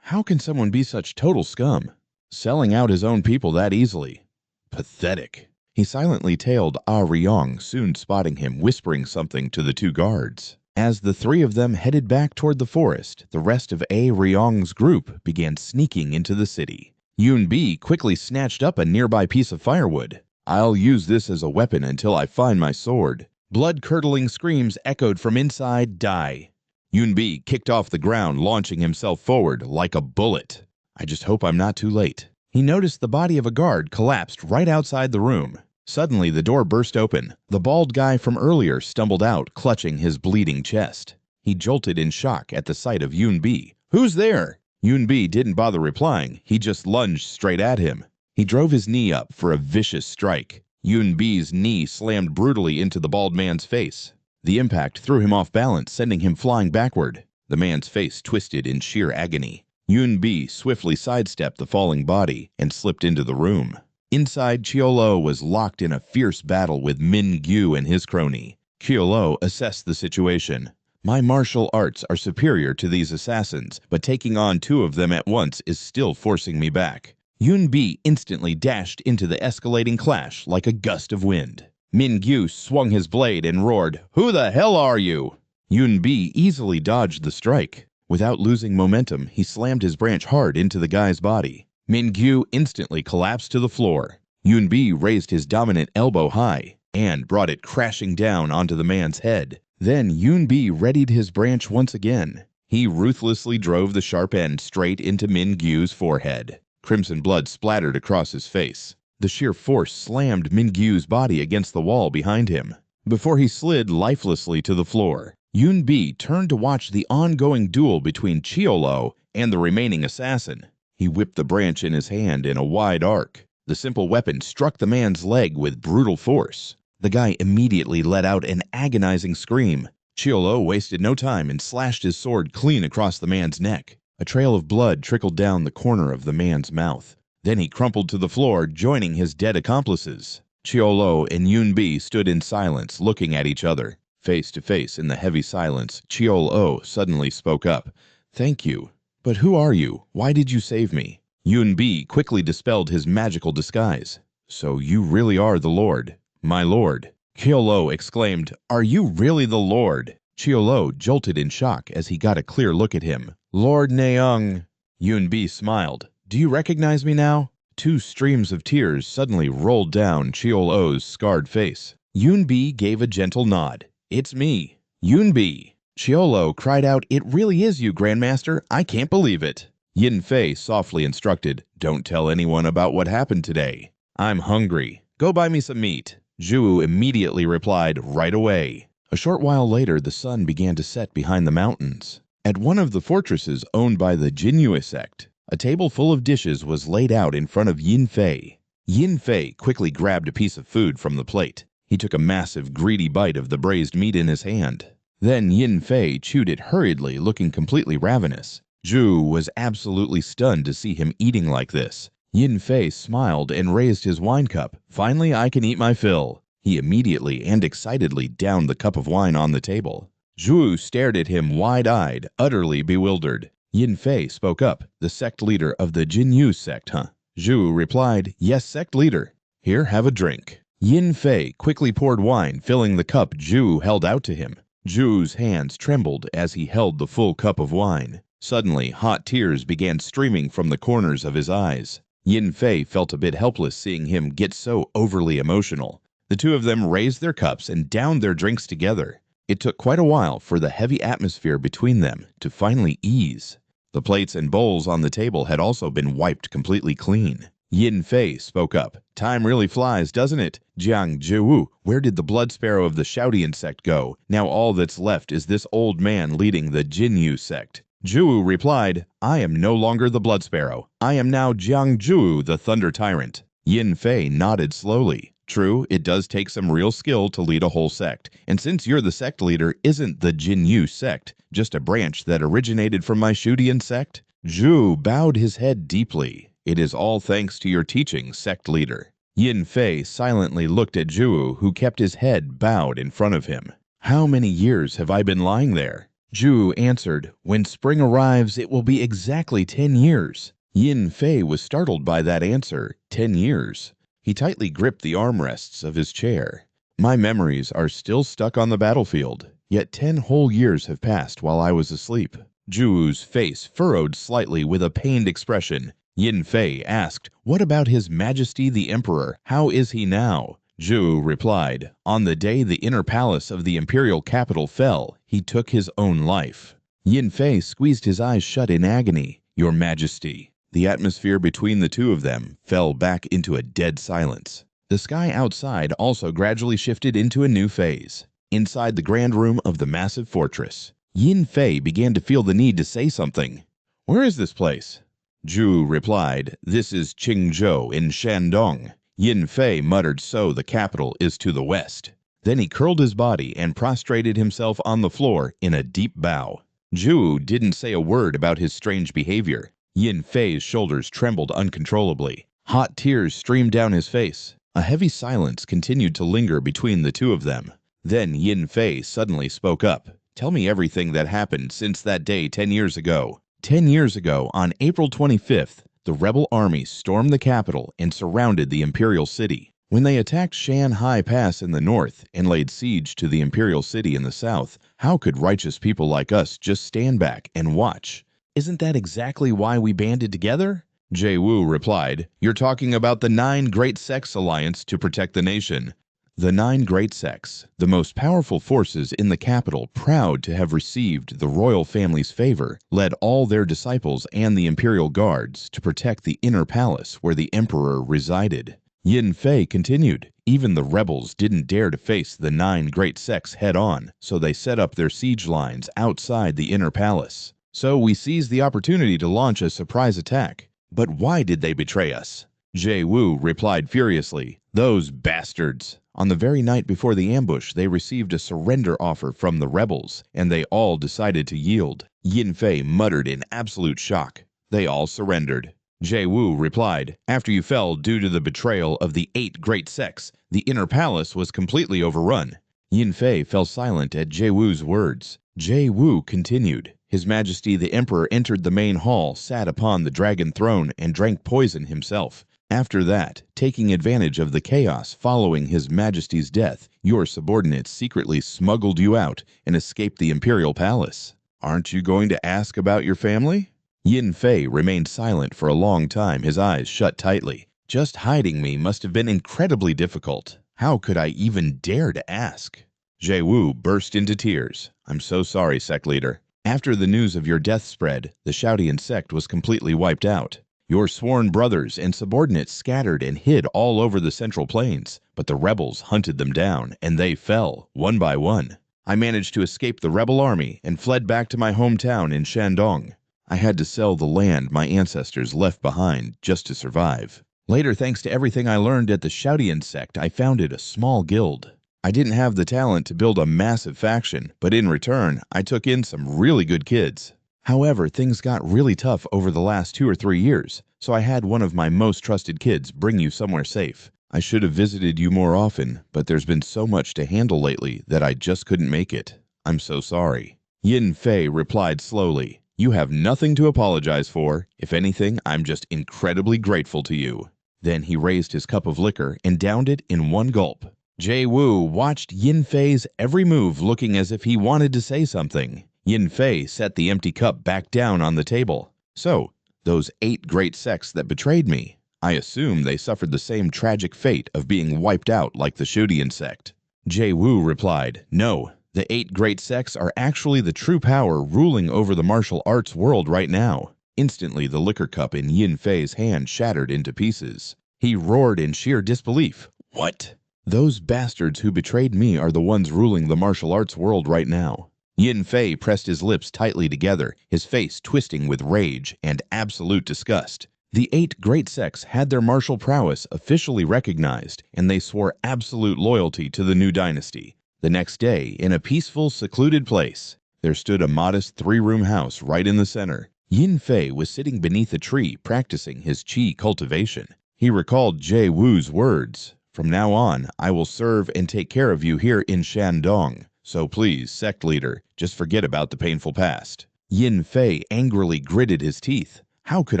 "How can someone be such total scum? Selling out his own people that easily. Pathetic." He silently tailed Ah Ryong, soon spotting him whispering something to the 2 guards. As the 3 of them headed back toward the forest, the rest of A Ryong's group began sneaking into the city. Yun Bi quickly snatched up a nearby piece of firewood. "I'll use this as a weapon until I find my sword." Blood-curdling screams echoed from inside Die. Yun Bi kicked off the ground, launching himself forward like a bullet. "I just hope I'm not too late." He noticed the body of a guard collapsed right outside the room. Suddenly, the door burst open. The bald guy from earlier stumbled out, clutching his bleeding chest. He jolted in shock at the sight of Yun Bi. "Who's there?" Yun Bi didn't bother replying. He just lunged straight at him. He drove his knee up for a vicious strike. Yun Bi's knee slammed brutally into the bald man's face. The impact threw him off balance, sending him flying backward. The man's face twisted in sheer agony. Yun Bi swiftly sidestepped the falling body and slipped into the room. Inside, Chiolo was locked in a fierce battle with Min Gyu and his crony. Chiolo assessed the situation. "My martial arts are superior to these assassins, but taking on 2 of them at once is still forcing me back. Yunbi instantly dashed into the escalating clash like a gust of wind. Mingyu swung his blade and roared, "Who the hell are you?" Yunbi easily dodged the strike. Without losing momentum, he slammed his branch hard into the guy's body. Mingyu instantly collapsed to the floor. Yunbi raised his dominant elbow high and brought it crashing down onto the man's head. Then Yunbi readied his branch once again. He ruthlessly drove the sharp end straight into Mingyu's forehead. Crimson blood splattered across his face. The sheer force slammed Mingyu's body against the wall behind him. Before he slid lifelessly to the floor, Yunbi turned to watch the ongoing duel between Chiolo and the remaining assassin. He whipped the branch in his hand in a wide arc. The simple weapon struck the man's leg with brutal force. The guy immediately let out an agonizing scream. Chiolo wasted no time and slashed his sword clean across the man's neck. A trail of blood trickled down the corner of the man's mouth. Then he crumpled to the floor, joining his dead accomplices. Chiolo and Yunbi stood in silence, looking at each other. Face to face in the heavy silence, Chiolo suddenly spoke up. "Thank you. But who are you? Why did you save me?" Yunbi quickly dispelled his magical disguise. "So you really are the Lord." "My Lord." Chiolo exclaimed, "Are you really the Lord?" Chiolo jolted in shock as he got a clear look at him. "Lord Neung." Yunbi smiled. "Do you recognize me now?" Two streams of tears suddenly rolled down Chiolo's scarred face. Yunbi gave a gentle nod. "It's me, Yunbi." Chiolo cried out, "It really is you, Grandmaster. I can't believe it." Yin Fei softly instructed, "Don't tell anyone about what happened today. I'm hungry. Go buy me some meat." Zhu immediately replied, "Right away." A short while later, the sun began to set behind the mountains. At one of the fortresses owned by the Jianghu sect, a table full of dishes was laid out in front of Yin Fei. Yin Fei quickly grabbed a piece of food from the plate. He took a massive, greedy bite of the braised meat in his hand. Then Yin Fei chewed it hurriedly, looking completely ravenous. Zhu was absolutely stunned to see him eating like this. Yin Fei smiled and raised his wine cup. "Finally, I can eat my fill." He immediately and excitedly downed the cup of wine on the table. Zhu stared at him wide-eyed, utterly bewildered. Yin Fei spoke up. "The sect leader of the Jianghu sect, huh?" Zhu replied, "Yes, sect leader." "Here, have a drink." Yin Fei quickly poured wine, filling the cup Zhu held out to him. Zhu's hands trembled as he held the full cup of wine. Suddenly, hot tears began streaming from the corners of his eyes. Yin Fei felt a bit helpless seeing him get so overly emotional. The two of them raised their cups and downed their drinks together. It took quite a while for the heavy atmosphere between them to finally ease. The plates and bowls on the table had also been wiped completely clean. Yin Fei spoke up. "Time really flies, doesn't it? Jianghu, where did the blood sparrow of the Shoutian sect go? Now all that's left is this old man leading the Jianghu sect." Zhu replied, "I am no longer the blood sparrow. I am now Jianghu, the thunder tyrant." Yin Fei nodded slowly. "True, it does take some real skill to lead a whole sect. And since you're the sect leader, isn't the Jianghu sect just a branch that originated from my Shoutian sect?" Zhu bowed his head deeply. "It is all thanks to your teaching, sect leader." Yin Fei silently looked at Zhu, who kept his head bowed in front of him. "How many years have I been lying there?" Zhu answered, "When spring arrives, it will be exactly 10 years. Yin Fei was startled by that answer. 10 years. He tightly gripped the armrests of his chair. "My memories are still stuck on the battlefield, yet 10 whole years have passed while I was asleep." Zhu's face furrowed slightly with a pained expression. Yin Fei asked, "What about His Majesty the Emperor? How is he now?" Zhu replied, "On the day the inner palace of the imperial capital fell, he took his own life." Yin Fei squeezed his eyes shut in agony. "Your Majesty." The atmosphere between the two of them fell back into a dead silence. The sky outside also gradually shifted into a new phase. Inside the grand room of the massive fortress, Yin Fei began to feel the need to say something. "Where is this place?" Zhu replied, "This is Qingzhou in Shandong." Yin Fei muttered, "So the capital is to the west." Then he curled his body and prostrated himself on the floor in a deep bow. Zhu didn't say a word about his strange behavior. Yin Fei's shoulders trembled uncontrollably. Hot tears streamed down his face. A heavy silence continued to linger between the two of them. Then Yin Fei suddenly spoke up. "Tell me everything that happened since that day 10 years ago." 10 years ago, on April 25th, the rebel army stormed the capital and surrounded the imperial city. When they attacked Shanhai Pass in the north and laid siege to the imperial city in the south, how could righteous people like us just stand back and watch? Isn't that exactly why we banded together? Jianghu replied, "You're talking about the 9 Great Sects Alliance to protect the nation." The 9 Great Sects, the most powerful forces in the capital, proud to have received the royal family's favor, led all their disciples and the imperial guards to protect the inner palace where the emperor resided. Yin Fei continued, "Even the rebels didn't dare to face the 9 Great Sects head-on, so they set up their siege lines outside the inner palace. So we seized the opportunity to launch a surprise attack. But why did they betray us?" Jianghu replied furiously, "Those bastards! On the very night before the ambush, they received a surrender offer from the rebels, and they all decided to yield." Yin Fei muttered in absolute shock. "They all surrendered." Jianghu replied, "After you fell due to the betrayal of the 8 Great Sects, the inner palace was completely overrun." Yin Fei fell silent at Jianghu's words. Jianghu continued, "His Majesty the Emperor entered the main hall, sat upon the dragon throne, and drank poison himself. After that, taking advantage of the chaos following His Majesty's death, your subordinates secretly smuggled you out and escaped the imperial palace. Aren't you going to ask about your family?" Yin Fei remained silent for a long time, his eyes shut tightly. Just hiding me must have been incredibly difficult. How could I even dare to ask? Jianghu burst into tears. "I'm so sorry, sect leader. After the news of your death spread, the Shoutian sect was completely wiped out. Your sworn brothers and subordinates scattered and hid all over the Central Plains, but the rebels hunted them down, and they fell, one by one. I managed to escape the rebel army and fled back to my hometown in Shandong. I had to sell the land my ancestors left behind just to survive. Later, thanks to everything I learned at the Shoutian sect, I founded a small guild. I didn't have the talent to build a massive faction, but in return, I took in some really good kids. However, things got really tough over the last 2 or 3 years, so I had one of my most trusted kids bring you somewhere safe. I should have visited you more often, but there's been so much to handle lately that I just couldn't make it. I'm so sorry." Yin Fei replied slowly, "You have nothing to apologize for. If anything, I'm just incredibly grateful to you." Then he raised his cup of liquor and downed it in one gulp. Jianghu watched Yin Fei's every move, looking as if he wanted to say something. Yin Fei set the empty cup back down on the table. "So, those 8 great sects that betrayed me, I assume they suffered the same tragic fate of being wiped out like the Shoutian sect." Jianghu replied, "No, the 8 great sects are actually the true power ruling over the martial arts world right now." Instantly, the liquor cup in Yin Fei's hand shattered into pieces. He roared in sheer disbelief. "What? Those bastards who betrayed me are the ones ruling the martial arts world right now." Yin Fei pressed his lips tightly together, his face twisting with rage and absolute disgust. The 8 great sects had their martial prowess officially recognized, and they swore absolute loyalty to the new dynasty. The next day, in a peaceful, secluded place, there stood a modest 3-room house right in the center. Yin Fei was sitting beneath a tree practicing his qi cultivation. He recalled Jianghu's words, "From now on, I will serve and take care of you here in Shandong. So please, sect leader, just forget about the painful past." Yin Fei angrily gritted his teeth. "How could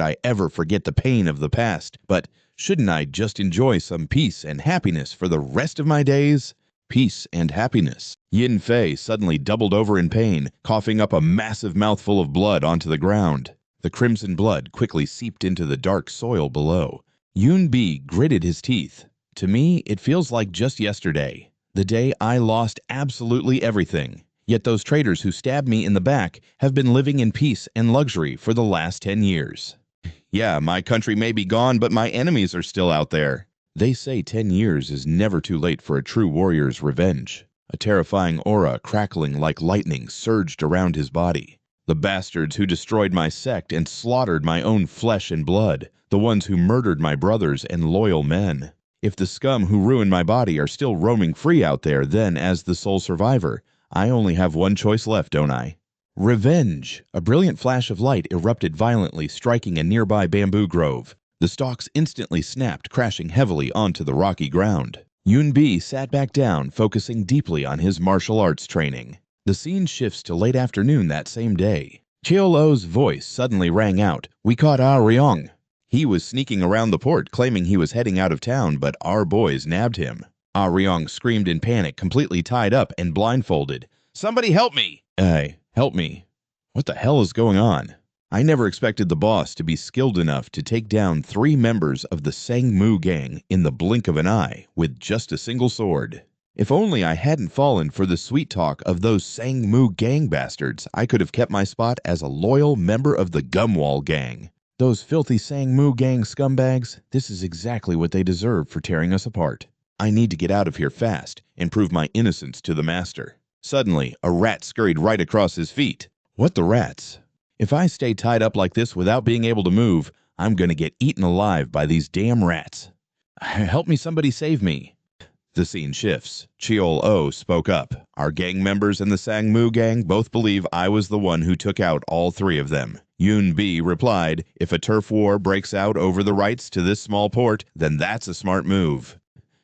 I ever forget the pain of the past? But shouldn't I just enjoy some peace and happiness for the rest of my days?" Peace and happiness. Yin Fei suddenly doubled over in pain, coughing up a massive mouthful of blood onto the ground. The crimson blood quickly seeped into the dark soil below. Yun Bi gritted his teeth. "To me, it feels like just yesterday. The day I lost absolutely everything. Yet those traitors who stabbed me in the back have been living in peace and luxury for the last 10 years. Yeah, my country may be gone, but my enemies are still out there." They say 10 years is never too late for a true warrior's revenge. A terrifying aura crackling like lightning surged around his body. "The bastards who destroyed my sect and slaughtered my own flesh and blood. The ones who murdered my brothers and loyal men. If the scum who ruined my body are still roaming free out there, then, as the sole survivor, I only have one choice left, don't I? Revenge!" A brilliant flash of light erupted violently, striking a nearby bamboo grove. The stalks instantly snapped, crashing heavily onto the rocky ground. Yun Bi sat back down, focusing deeply on his martial arts training. The scene shifts to late afternoon that same day. Chiolo's voice suddenly rang out. "We caught Ah Ryong." He was sneaking around the port claiming he was heading out of town, but our boys nabbed him. Ah Ryong screamed in panic, completely tied up and blindfolded. "Somebody help me!" Help me. What the hell is going on? I never expected the boss to be skilled enough to take down 3 members of the Sangmu gang in the blink of an eye with just a single sword. If only I hadn't fallen for the sweet talk of those Sangmu gang bastards, I could have kept my spot as a loyal member of the Gumwall gang. Those filthy Sangmu gang scumbags, this is exactly what they deserve for tearing us apart. I need to get out of here fast and prove my innocence to the master. Suddenly, a rat scurried right across his feet. What the rats? If I stay tied up like this without being able to move, I'm gonna get eaten alive by these damn rats. Help me, somebody save me. The scene shifts. Cheol-O spoke up. Our gang members and the Sangmu gang both believe I was the one who took out all 3 of them. Yoon-bi replied, if a turf war breaks out over the rights to this small port, then that's a smart move.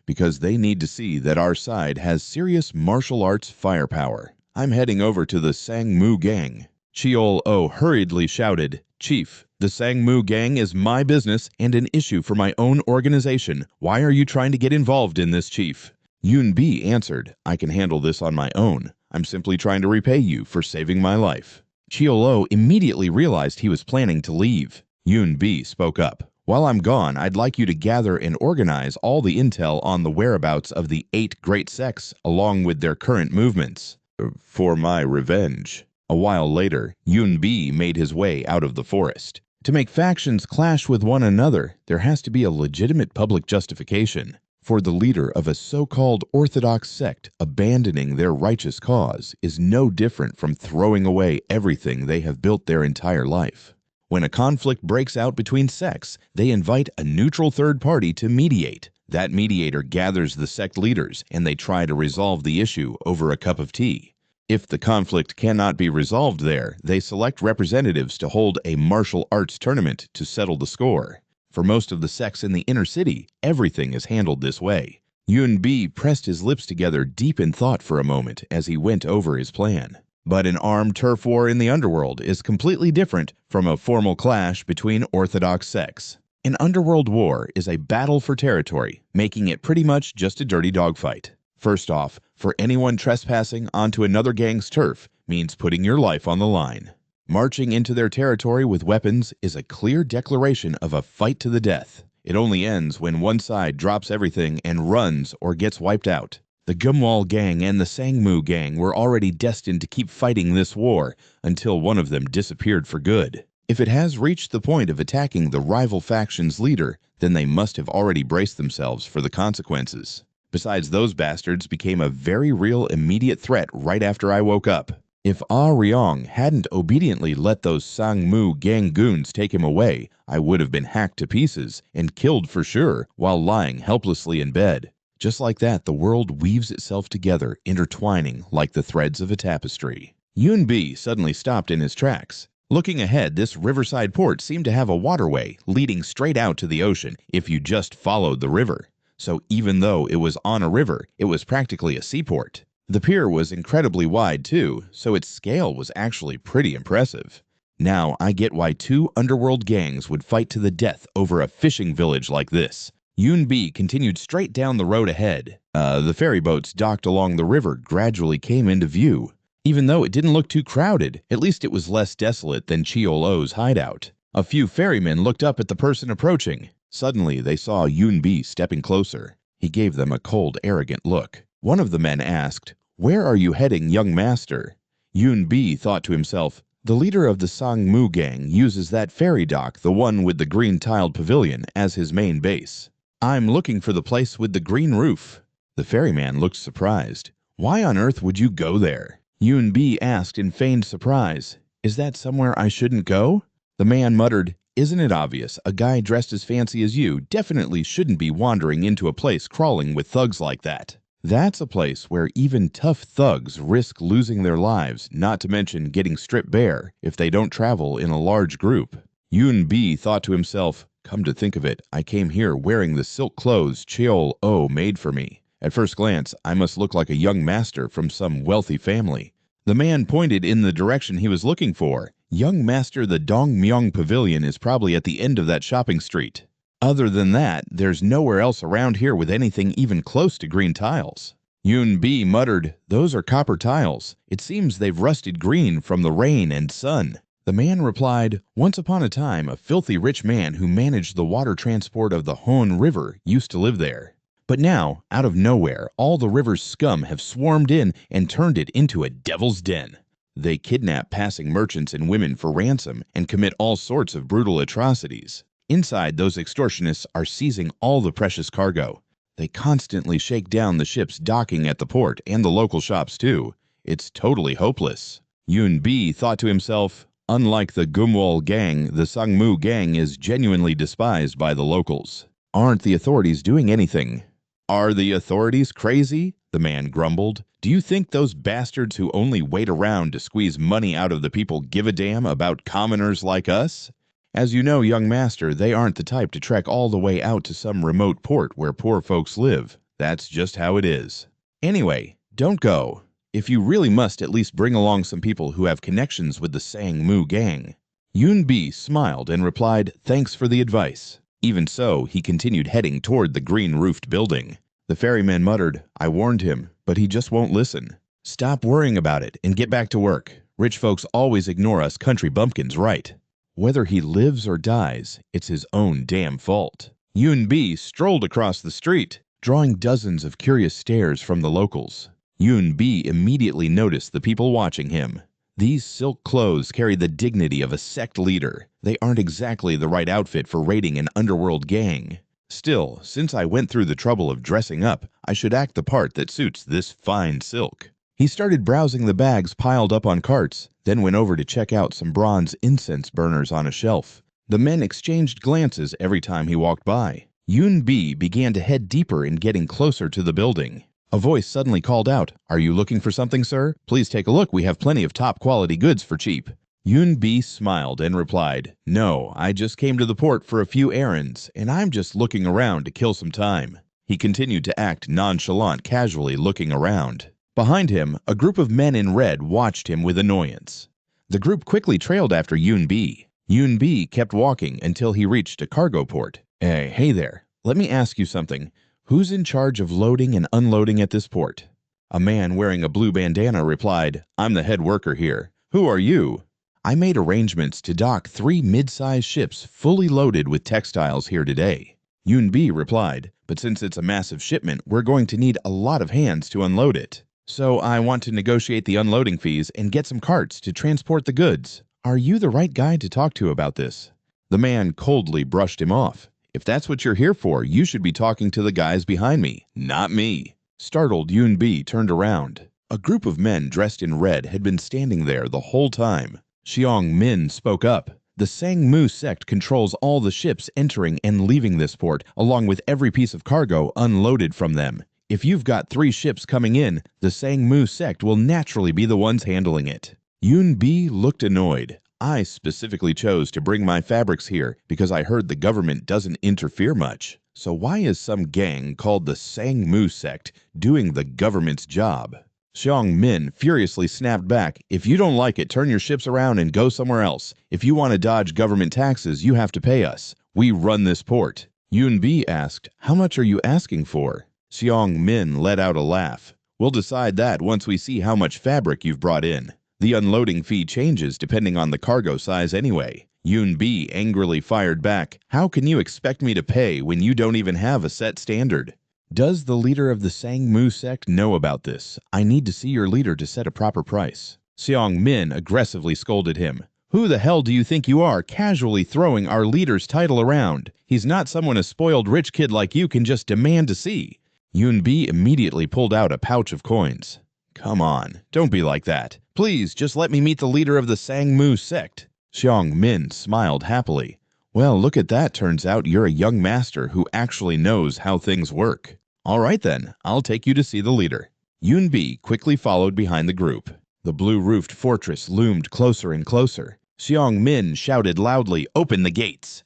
Because they need to see that our side has serious martial arts firepower. I'm heading over to the Sangmu gang. Cheol-O hurriedly shouted, Chief, the Sangmu gang is my business and an issue for my own organization. Why are you trying to get involved in this, Chief? Yoon-bi answered, I can handle this on my own. I'm simply trying to repay you for saving my life. Cheol-O immediately realized he was planning to leave. Yoon-bi spoke up. While I'm gone, I'd like you to gather and organize all the intel on the whereabouts of the 8 great sects along with their current movements. For my revenge. A while later, Yoon-bi made his way out of the forest. To make factions clash with one another, there has to be a legitimate public justification. For the leader of a so-called orthodox sect abandoning their righteous cause is no different from throwing away everything they have built their entire life. When a conflict breaks out between sects, they invite a neutral third party to mediate. That mediator gathers the sect leaders, and they try to resolve the issue over a cup of tea. If the conflict cannot be resolved there, they select representatives to hold a martial arts tournament to settle the score. For most of the sects in the inner city, everything is handled this way. Yoon-bi pressed his lips together deep in thought for a moment as he went over his plan. But an armed turf war in the underworld is completely different from a formal clash between orthodox sects. An underworld war is a battle for territory, making it pretty much just a dirty dogfight. First off, for anyone trespassing onto another gang's turf means putting your life on the line. Marching into their territory with weapons is a clear declaration of a fight to the death. It only ends when one side drops everything and runs or gets wiped out. The Gumwall gang and the Sangmu gang were already destined to keep fighting this war until one of them disappeared for good. If it has reached the point of attacking the rival faction's leader, then they must have already braced themselves for the consequences. Besides, those bastards became a very real immediate threat right after I woke up. If Ah Ryong hadn't obediently let those Sangmu gang goons take him away, I would have been hacked to pieces and killed for sure while lying helplessly in bed. Just like that, the world weaves itself together, intertwining like the threads of a tapestry. Yoon-bi suddenly stopped in his tracks. Looking ahead, this riverside port seemed to have a waterway leading straight out to the ocean if you just followed the river. So even though it was on a river, it was practically a seaport. The pier was incredibly wide too, so its scale was actually pretty impressive. Now I get why 2 underworld gangs would fight to the death over a fishing village like this. Yoon-bi continued straight down the road ahead. The ferry boats docked along the river gradually came into view. Even though it didn't look too crowded, at least it was less desolate than Cheol-O's hideout. A few ferrymen looked up at the person approaching. Suddenly, they saw Yoon-bi stepping closer. He gave them a cold, arrogant look. One of the men asked, Where are you heading, young master? Yoon-bi thought to himself, the leader of the Sangmu gang uses that ferry dock, the one with the green-tiled pavilion, as his main base. I'm looking for the place with the green roof. The ferryman looked surprised. Why on earth would you go there? Yoon-bi asked in feigned surprise. Is that somewhere I shouldn't go? The man muttered, Isn't it obvious? A guy dressed as fancy as you definitely shouldn't be wandering into a place crawling with thugs like that. That's a place where even tough thugs risk losing their lives, not to mention getting stripped bare, if they don't travel in a large group. Yoon-bi thought to himself, Come to think of it, I came here wearing the silk clothes Cheol-O made for me. At first glance, I must look like a young master from some wealthy family. The man pointed in the direction he was looking for. Young master, the Dongmyong Pavilion is probably at the end of that shopping street. Other than that, there's nowhere else around here with anything even close to green tiles. Yoon B muttered, those are copper tiles. It seems they've rusted green from the rain and sun. The man replied, once upon a time, a filthy rich man who managed the water transport of the Hon River used to live there. But now, out of nowhere, all the river's scum have swarmed in and turned it into a devil's den. They kidnap passing merchants and women for ransom and commit all sorts of brutal atrocities. Inside, those extortionists are seizing all the precious cargo. They constantly shake down the ships docking at the port and the local shops too. It's totally hopeless. Yoon B thought to himself, unlike the Gumwol gang, the Sangmu gang is genuinely despised by the locals. Aren't the authorities doing anything? Are the authorities crazy? The man grumbled. Do you think those bastards who only wait around to squeeze money out of the people give a damn about commoners like us? As you know, young master, they aren't the type to trek all the way out to some remote port where poor folks live. That's just how it is. Anyway, don't go. If you really must, at least bring along some people who have connections with the Sangmu gang. Yoon B smiled and replied, thanks for the advice. Even so, he continued heading toward the green-roofed building. The ferryman muttered, I warned him, but he just won't listen. Stop worrying about it and get back to work. Rich folks always ignore us country bumpkins, right? Whether he lives or dies, it's his own damn fault. Yoon B strolled across the street, drawing dozens of curious stares from the locals. Yoon B immediately noticed the people watching him. These silk clothes carry the dignity of a sect leader. They aren't exactly the right outfit for raiding an underworld gang. Still, since I went through the trouble of dressing up, I should act the part that suits this fine silk. He started browsing the bags piled up on carts, then went over to check out some bronze incense burners on a shelf. The men exchanged glances every time he walked by. Yoon B began to head deeper in getting closer to the building. A voice suddenly called out, are you looking for something, sir? Please take a look, we have plenty of top-quality goods for cheap. Yoon B smiled and replied, no, I just came to the port for a few errands, and I'm just looking around to kill some time. He continued to act nonchalant, casually looking around. Behind him, a group of men in red watched him with annoyance. The group quickly trailed after Yoon B. Yoon B kept walking until he reached a cargo port. Hey there, let me ask you something. Who's in charge of loading and unloading at this port? A man wearing a blue bandana replied, I'm the head worker here. Who are you? I made arrangements to dock 3 mid-sized ships fully loaded with textiles here today. Yoon B replied, but since it's a massive shipment, we're going to need a lot of hands to unload it. So I want to negotiate the unloading fees and get some carts to transport the goods. Are you the right guy to talk to about this? The man coldly brushed him off. If that's what you're here for, you should be talking to the guys behind me, not me. Startled, Yoon B turned around. A group of men dressed in red had been standing there the whole time. Xiong Min spoke up. The Sangmu sect controls all the ships entering and leaving this port, along with every piece of cargo unloaded from them. If you've got 3 ships coming in, the Sangmu sect will naturally be the ones handling it. Yoon B looked annoyed. I specifically chose to bring my fabrics here because I heard the government doesn't interfere much. So why is some gang called the Sangmu sect doing the government's job? Xiong Min furiously snapped back, if you don't like it, turn your ships around and go somewhere else. If you want to dodge government taxes, you have to pay us. We run this port. Yoon B asked, how much are you asking for? Xiong Min let out a laugh. We'll decide that once we see how much fabric you've brought in. The unloading fee changes depending on the cargo size anyway. Yoon B angrily fired back, how can you expect me to pay when you don't even have a set standard? Does the leader of the Sangmu sect know about this? I need to see your leader to set a proper price. Xiong Min aggressively scolded him. Who the hell do you think you are, casually throwing our leader's title around? He's not someone a spoiled rich kid like you can just demand to see. Yoon B immediately pulled out a pouch of coins. Come on, don't be like that. Please, just let me meet the leader of the Sangmu sect. Xiong Min smiled happily. Well, look at that. Turns out you're a young master who actually knows how things work. All right then, I'll take you to see the leader. Yoon B quickly followed behind the group. The blue-roofed fortress loomed closer and closer. Xiong Min shouted loudly, open the gates.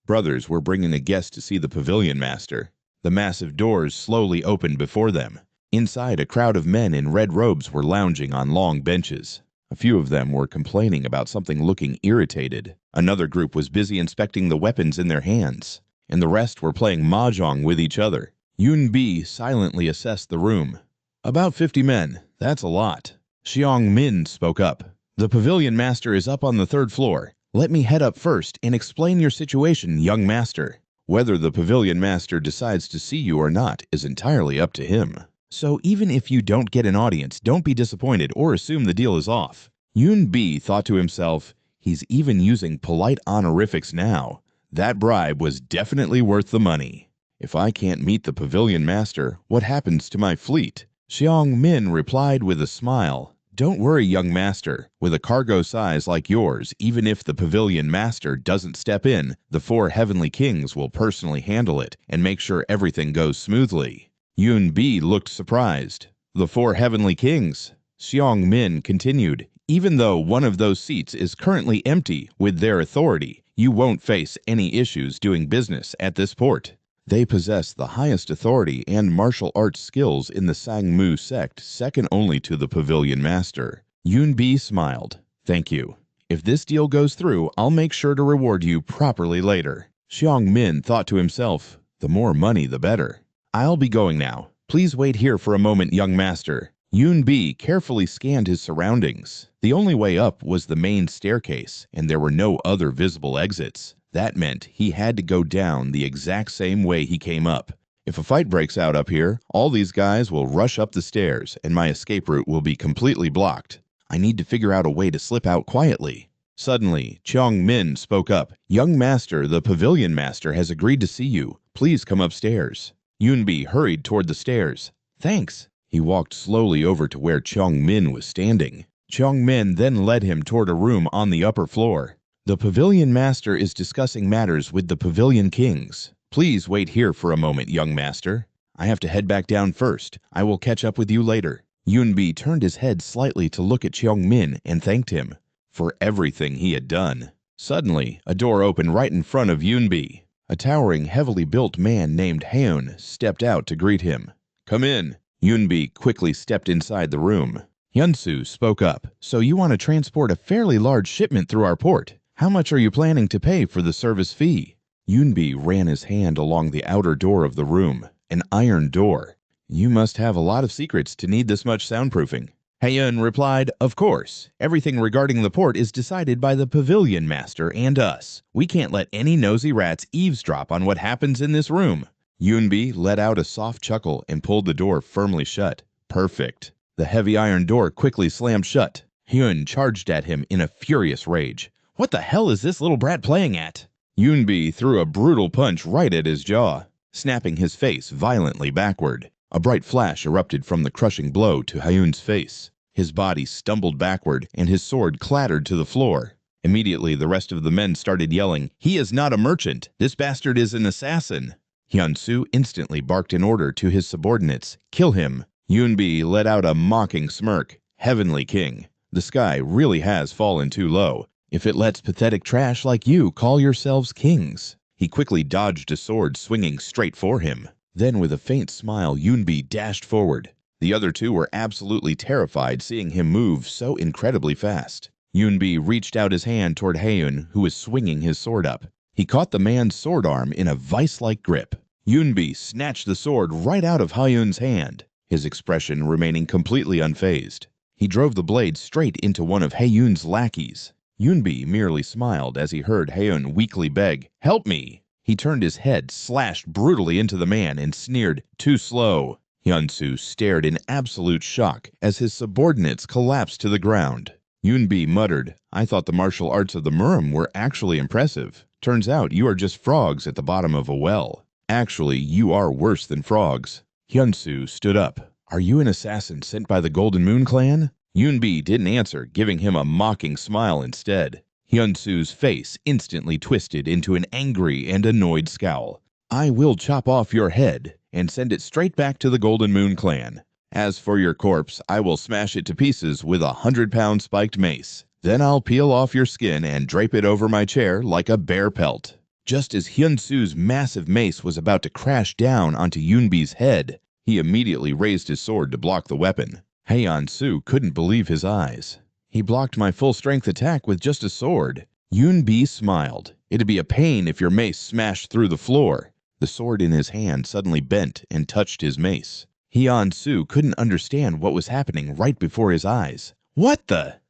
Brothers were bringing a guest to see the pavilion master. The massive doors slowly opened before them. Inside, a crowd of men in red robes were lounging on long benches. A few of them were complaining about something looking irritated. Another group was busy inspecting the weapons in their hands, and the rest were playing mahjong with each other. Yun Bi silently assessed the room. About 50 men. That's a lot. Xiang Min spoke up. The pavilion master is up on the 3rd floor. Let me head up first and explain your situation, young master. Whether the pavilion master decides to see you or not is entirely up to him. So even if you don't get an audience, don't be disappointed or assume the deal is off. Yun Bi thought to himself, he's even using polite honorifics now. That bribe was definitely worth the money. If I can't meet the pavilion master, what happens to my fleet? Xiang Min replied with a smile. Don't worry, young master. With a cargo size like yours, even if the pavilion master doesn't step in, the 4 heavenly kings will personally handle it and make sure everything goes smoothly. Yun Bi looked surprised. The 4 heavenly kings? Xiang Min continued. Even though one of those seats is currently empty, with their authority, you won't face any issues doing business at this port. They possess the highest authority and martial arts skills in the Sangmu sect, second only to the pavilion master. Yun Bi smiled. Thank you. If this deal goes through, I'll make sure to reward you properly later. Xiang Min thought to himself, the more money the better. I'll be going now. Please wait here for a moment, young master. Yun Bi carefully scanned his surroundings. The only way up was the main staircase, and there were no other visible exits. That meant he had to go down the exact same way he came up. If a fight breaks out up here, all these guys will rush up the stairs, and my escape route will be completely blocked. I need to figure out a way to slip out quietly. Suddenly, Xiang Min spoke up. Young master, the pavilion master has agreed to see you. Please come upstairs. Yun Bi hurried toward the stairs. Thanks. He walked slowly over to where Xiang Min was standing. Xiang Min then led him toward a room on the upper floor. The pavilion master is discussing matters with the pavilion kings. Please wait here for a moment, young master. I have to head back down first. I will catch up with you later. Yun Bi turned his head slightly to look at Xiang Min and thanked him for everything he had done. Suddenly, a door opened right in front of Yun Bi. A towering, heavily built man named Hyun stepped out to greet him. Come in. Yun Bi quickly stepped inside the room. Hyunsu spoke up. So you want to transport a fairly large shipment through our port? How much are you planning to pay for the service fee? Yun Bi ran his hand along the outer door of the room, an iron door. You must have a lot of secrets to need this much soundproofing. Hyun replied, Of course. Everything regarding the port is decided by the pavilion master and us. We can't let any nosy rats eavesdrop on what happens in this room. Yun Bi let out a soft chuckle and pulled the door firmly shut. Perfect. The heavy iron door quickly slammed shut. Hyun charged at him in a furious rage. What the hell is this little brat playing at? Yun Bi threw a brutal punch right at his jaw, snapping his face violently backward. A bright flash erupted from the crushing blow to Hyun's face. His body stumbled backward, and his sword clattered to the floor. Immediately, the rest of the men started yelling, He is not a merchant! This bastard is an assassin! Hyunsu instantly barked an order to his subordinates, Kill him! Yun Bi let out a mocking smirk. Heavenly King, the sky really has fallen too low. If it lets pathetic trash like you call yourselves kings. He quickly dodged a sword swinging straight for him. Then with a faint smile, Yun Bi dashed forward. The other two were absolutely terrified seeing him move so incredibly fast. Yun Bi reached out his hand toward Hyun, who was swinging his sword up. He caught the man's sword arm in a vice-like grip. Yun Bi snatched the sword right out of Hyun's hand, his expression remaining completely unfazed. He drove the blade straight into one of Hyun's lackeys. Yun Bi merely smiled as he heard Hyun weakly beg, Help me! He turned his head, slashed brutally into the man, and sneered, Too slow. Hyunsu stared in absolute shock as his subordinates collapsed to the ground. Yun Bi muttered, I thought the martial arts of the Murim were actually impressive. Turns out you are just frogs at the bottom of a well. Actually, you are worse than frogs. Hyunsu stood up. Are you an assassin sent by the Golden Moon clan? Yun Bi didn't answer, giving him a mocking smile instead. Hyunsu's face instantly twisted into an angry and annoyed scowl. I will chop off your head and send it straight back to the Golden Moon clan. As for your corpse, I will smash it to pieces with a 100-pound spiked mace. Then I'll peel off your skin and drape it over my chair like a bear pelt. Just as Hyunsu's massive mace was about to crash down onto Yun Bi's head, he immediately raised his sword to block the weapon. Hyunsu couldn't believe his eyes. He blocked my full-strength attack with just a sword. Yunbi smiled. It'd be a pain if your mace smashed through the floor. The sword in his hand suddenly bent and touched his mace. Hyun-soo couldn't understand what was happening right before his eyes. What the?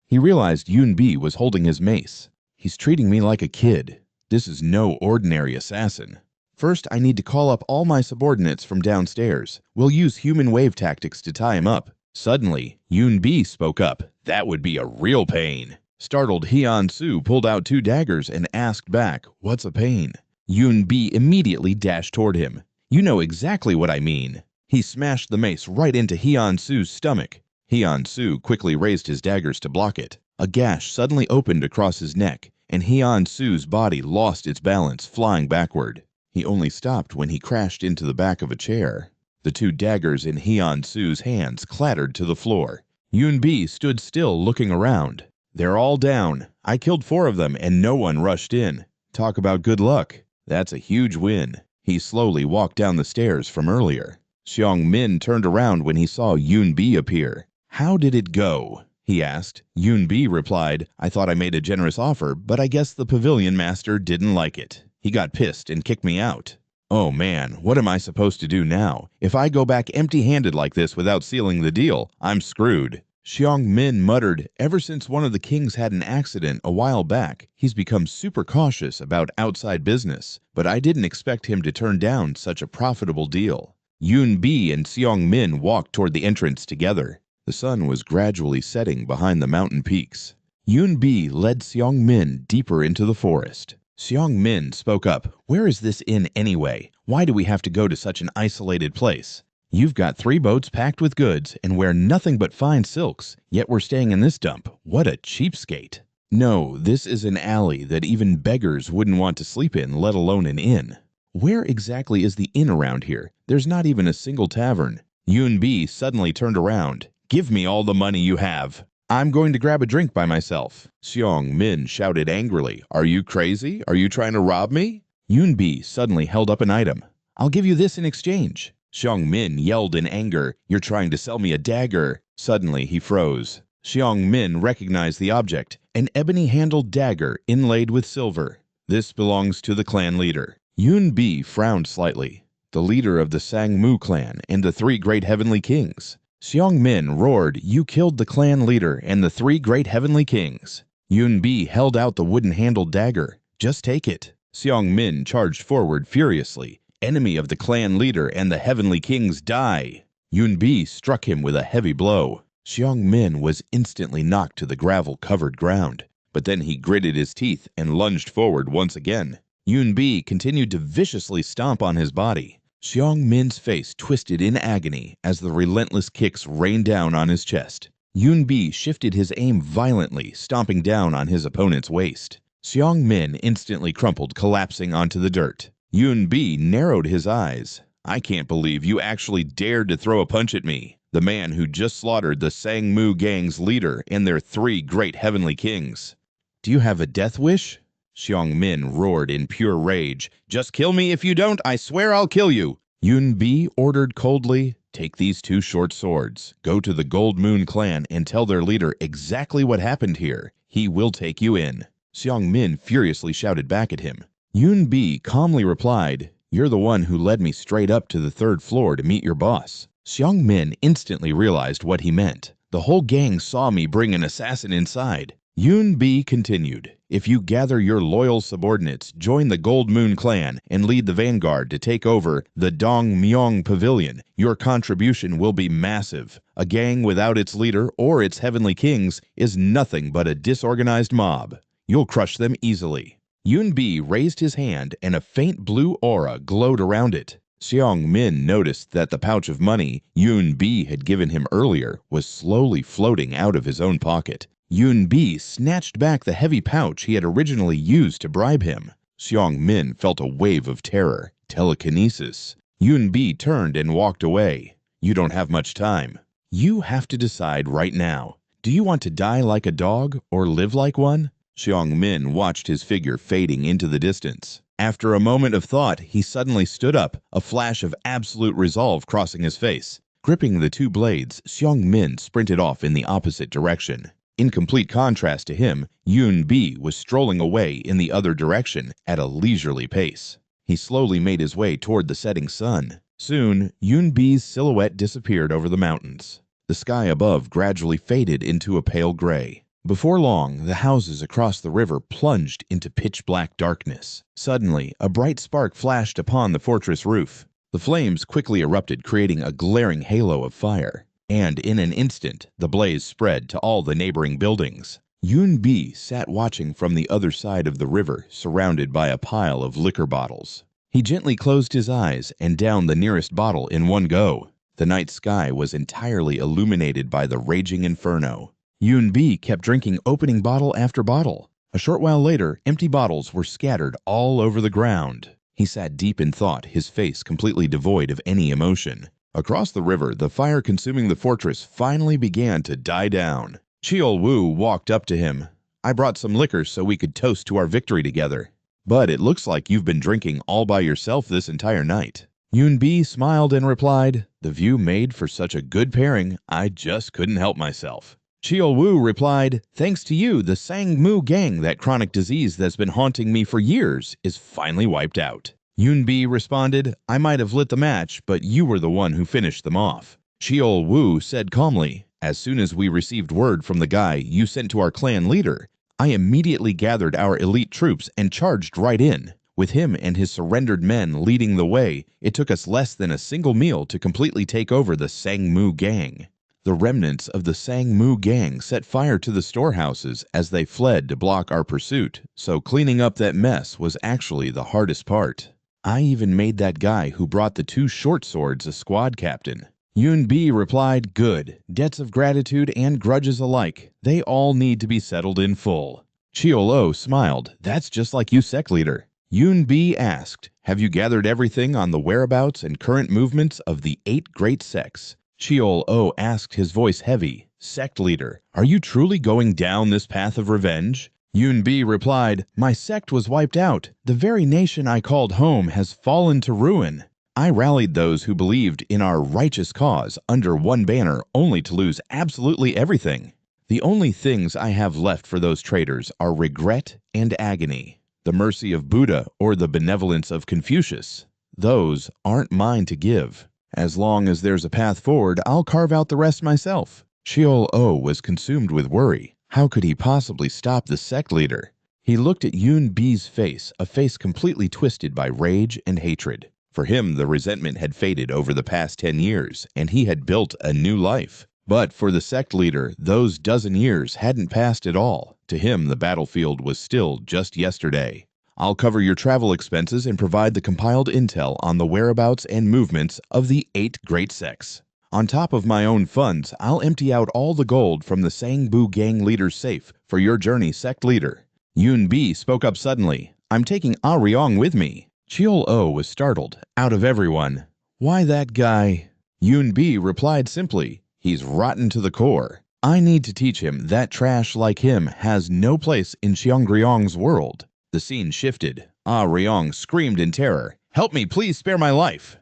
He realized Yunbi was holding his mace. He's treating me like a kid. This is no ordinary assassin. First, I need to call up all my subordinates from downstairs. We'll use human wave tactics to tie him up. Suddenly, Yunbi spoke up. That would be a real pain. Startled, Hyun-soo pulled out 2 daggers and asked back, "What's a pain?" Yunbi immediately dashed toward him. "You know exactly what I mean." He smashed the mace right into Hyun-soo's stomach. Hyun-soo quickly raised his daggers to block it. A gash suddenly opened across his neck, and Hyun-soo's body lost its balance, flying backward. He only stopped when he crashed into the back of a chair. The 2 daggers in Hyun-soo's hands clattered to the floor. Yunbi stood still, looking around. "They're all down. I killed 4 of them, and no one rushed in. Talk about good luck. That's a huge win." He slowly walked down the stairs from earlier. Seong-min turned around when he saw Yunbi appear. "How did it go?" he asked. Yunbi replied, "I thought I made a generous offer, but I guess the pavilion master didn't like it. He got pissed and kicked me out." "Oh man, what am I supposed to do now? If I go back empty-handed like this without sealing the deal, I'm screwed." Seong-min muttered, "Ever since one of the kings had an accident a while back, he's become super cautious about outside business, but I didn't expect him to turn down such a profitable deal." Yunbi and Seong-min walked toward the entrance together. The sun was gradually setting behind the mountain peaks. Yunbi led Seong-min deeper into the forest. Seong-min spoke up, "Where is this inn anyway? Why do we have to go to such an isolated place? You've got 3 boats packed with goods and wear nothing but fine silks, yet we're staying in this dump. What a cheapskate." "No, this is an alley that even beggars wouldn't want to sleep in, let alone an inn." "Where exactly is the inn around here? There's not even a single tavern." Yunbi suddenly turned around. "Give me all the money you have. I'm going to grab a drink by myself." Seong-min shouted angrily, "Are you crazy? Are you trying to rob me?" Yunbi suddenly held up an item. "I'll give you this in exchange." Seong-min yelled in anger, "You're trying to sell me a dagger." Suddenly he froze. Seong-min recognized the object, an ebony-handled dagger inlaid with silver. "This belongs to the clan leader." Yunbi frowned slightly. "The leader of the Sangmu clan and the 3 great heavenly kings." Seong-min roared, "You killed the clan leader and the 3 great heavenly kings." Yunbi held out the wooden-handled dagger. "Just take it." Seong-min charged forward furiously. "Enemy of the clan leader and the heavenly kings die." Yunbi struck him with a heavy blow. Seong-min was instantly knocked to the gravel-covered ground. But then he gritted his teeth and lunged forward once again. Yunbi continued to viciously stomp on his body. Seong-min's face twisted in agony as the relentless kicks rained down on his chest. Yunbi shifted his aim violently, stomping down on his opponent's waist. Seong-min instantly crumpled, collapsing onto the dirt. Yunbi narrowed his eyes. "I can't believe you actually dared to throw a punch at me, the man who just slaughtered the Sangmu gang's leader and their 3 great heavenly kings." "Do you have a death wish?" Seong-min roared in pure rage. "Just kill me. If you don't, I swear I'll kill you." Yunbi ordered coldly, "Take these 2 short swords. Go to the Gold Moon clan and tell their leader exactly what happened here. He will take you in." Seong-min furiously shouted back at him. Yunbi calmly replied, "You're the one who led me straight up to the 3rd floor to meet your boss." Seong-min instantly realized what he meant. "The whole gang saw me bring an assassin inside." Yunbi continued, "If you gather your loyal subordinates, join the Gold Moon clan, and lead the vanguard to take over the Dongmyong Pavilion, your contribution will be massive. A gang without its leader or its heavenly kings is nothing but a disorganized mob. You'll crush them easily." Yunbi raised his hand and a faint blue aura glowed around it. Seong-min noticed that the pouch of money Yunbi had given him earlier was slowly floating out of his own pocket. Yunbi snatched back the heavy pouch he had originally used to bribe him. Seong-min felt a wave of terror. Telekinesis. Yunbi turned and walked away. "You don't have much time. You have to decide right now. Do you want to die like a dog or live like one?" Seong-min watched his figure fading into the distance. After a moment of thought, he suddenly stood up, a flash of absolute resolve crossing his face. Gripping the 2 blades, Seong-min sprinted off in the opposite direction. In complete contrast to him, Yun Bi was strolling away in the other direction at a leisurely pace. He slowly made his way toward the setting sun. Soon, Yun Bi's silhouette disappeared over the mountains. The sky above gradually faded into a pale gray. Before long, the houses across the river plunged into pitch-black darkness. Suddenly, a bright spark flashed upon the fortress roof. The flames quickly erupted, creating a glaring halo of fire. And in an instant, the blaze spread to all the neighboring buildings. Yun Bi sat watching from the other side of the river, surrounded by a pile of liquor bottles. He gently closed his eyes and downed the nearest bottle in one go. The night sky was entirely illuminated by the raging inferno. Yun Bi kept drinking, opening bottle after bottle. A short while later, empty bottles were scattered all over the ground. He sat deep in thought, his face completely devoid of any emotion. Across the river, the fire consuming the fortress finally began to die down. Chiol Wu walked up to him. "I brought some liquor so we could toast to our victory together. But it looks like you've been drinking all by yourself this entire night." Yun Bi smiled and replied, "The view made for such a good pairing, I just couldn't help myself." Chiol Wu replied, "Thanks to you, the Sangmu gang, that chronic disease that's been haunting me for years, is finally wiped out." Yun Bi responded, "I might have lit the match, but you were the one who finished them off." Chiol Wu said calmly, "As soon as we received word from the guy you sent to our clan leader, I immediately gathered our elite troops and charged right in. With him and his surrendered men leading the way, it took us less than a single meal to completely take over the Sangmu gang." The remnants of the Sangmu gang set fire to the storehouses as they fled to block our pursuit, so cleaning up that mess was actually the hardest part. I even made that guy who brought the 2 short swords a squad captain. Yun Bi replied, "Good. Debts of gratitude and grudges alike. They all need to be settled in full." Chiol O smiled. "That's just like you, sect leader." Yun Bi asked, "Have you gathered everything on the whereabouts and current movements of the 8 great sects?" Chiol O asked, his voice heavy, "Sect leader, are you truly going down this path of revenge?" Yun Bi replied, "My sect was wiped out. The very nation I called home has fallen to ruin. I rallied those who believed in our righteous cause under one banner only to lose absolutely everything. The only things I have left for those traitors are regret and agony. The mercy of Buddha or the benevolence of Confucius. Those aren't mine to give. As long as there's a path forward, I'll carve out the rest myself." Chiol O was consumed with worry. How could he possibly stop the sect leader? He looked at Yun Bi's face, a face completely twisted by rage and hatred. For him, the resentment had faded over the past 10 years, and he had built a new life. But for the sect leader, those dozen years hadn't passed at all. To him, the battlefield was still just yesterday. "I'll cover your travel expenses and provide the compiled intel on the whereabouts and movements of the 8 great sects. On top of my own funds, I'll empty out all the gold from the Sangbu gang leader's safe for your journey, sect leader." Yun Bi spoke up suddenly, "I'm taking Ah Ryong with me." Chiol O was startled. Out of everyone, "Why that guy?" Yun Bi replied simply, "He's rotten to the core. I need to teach him that trash like him has no place in Xiangryong's world." The scene shifted. Ah Ryong screamed in terror, "Help me, please spare my life."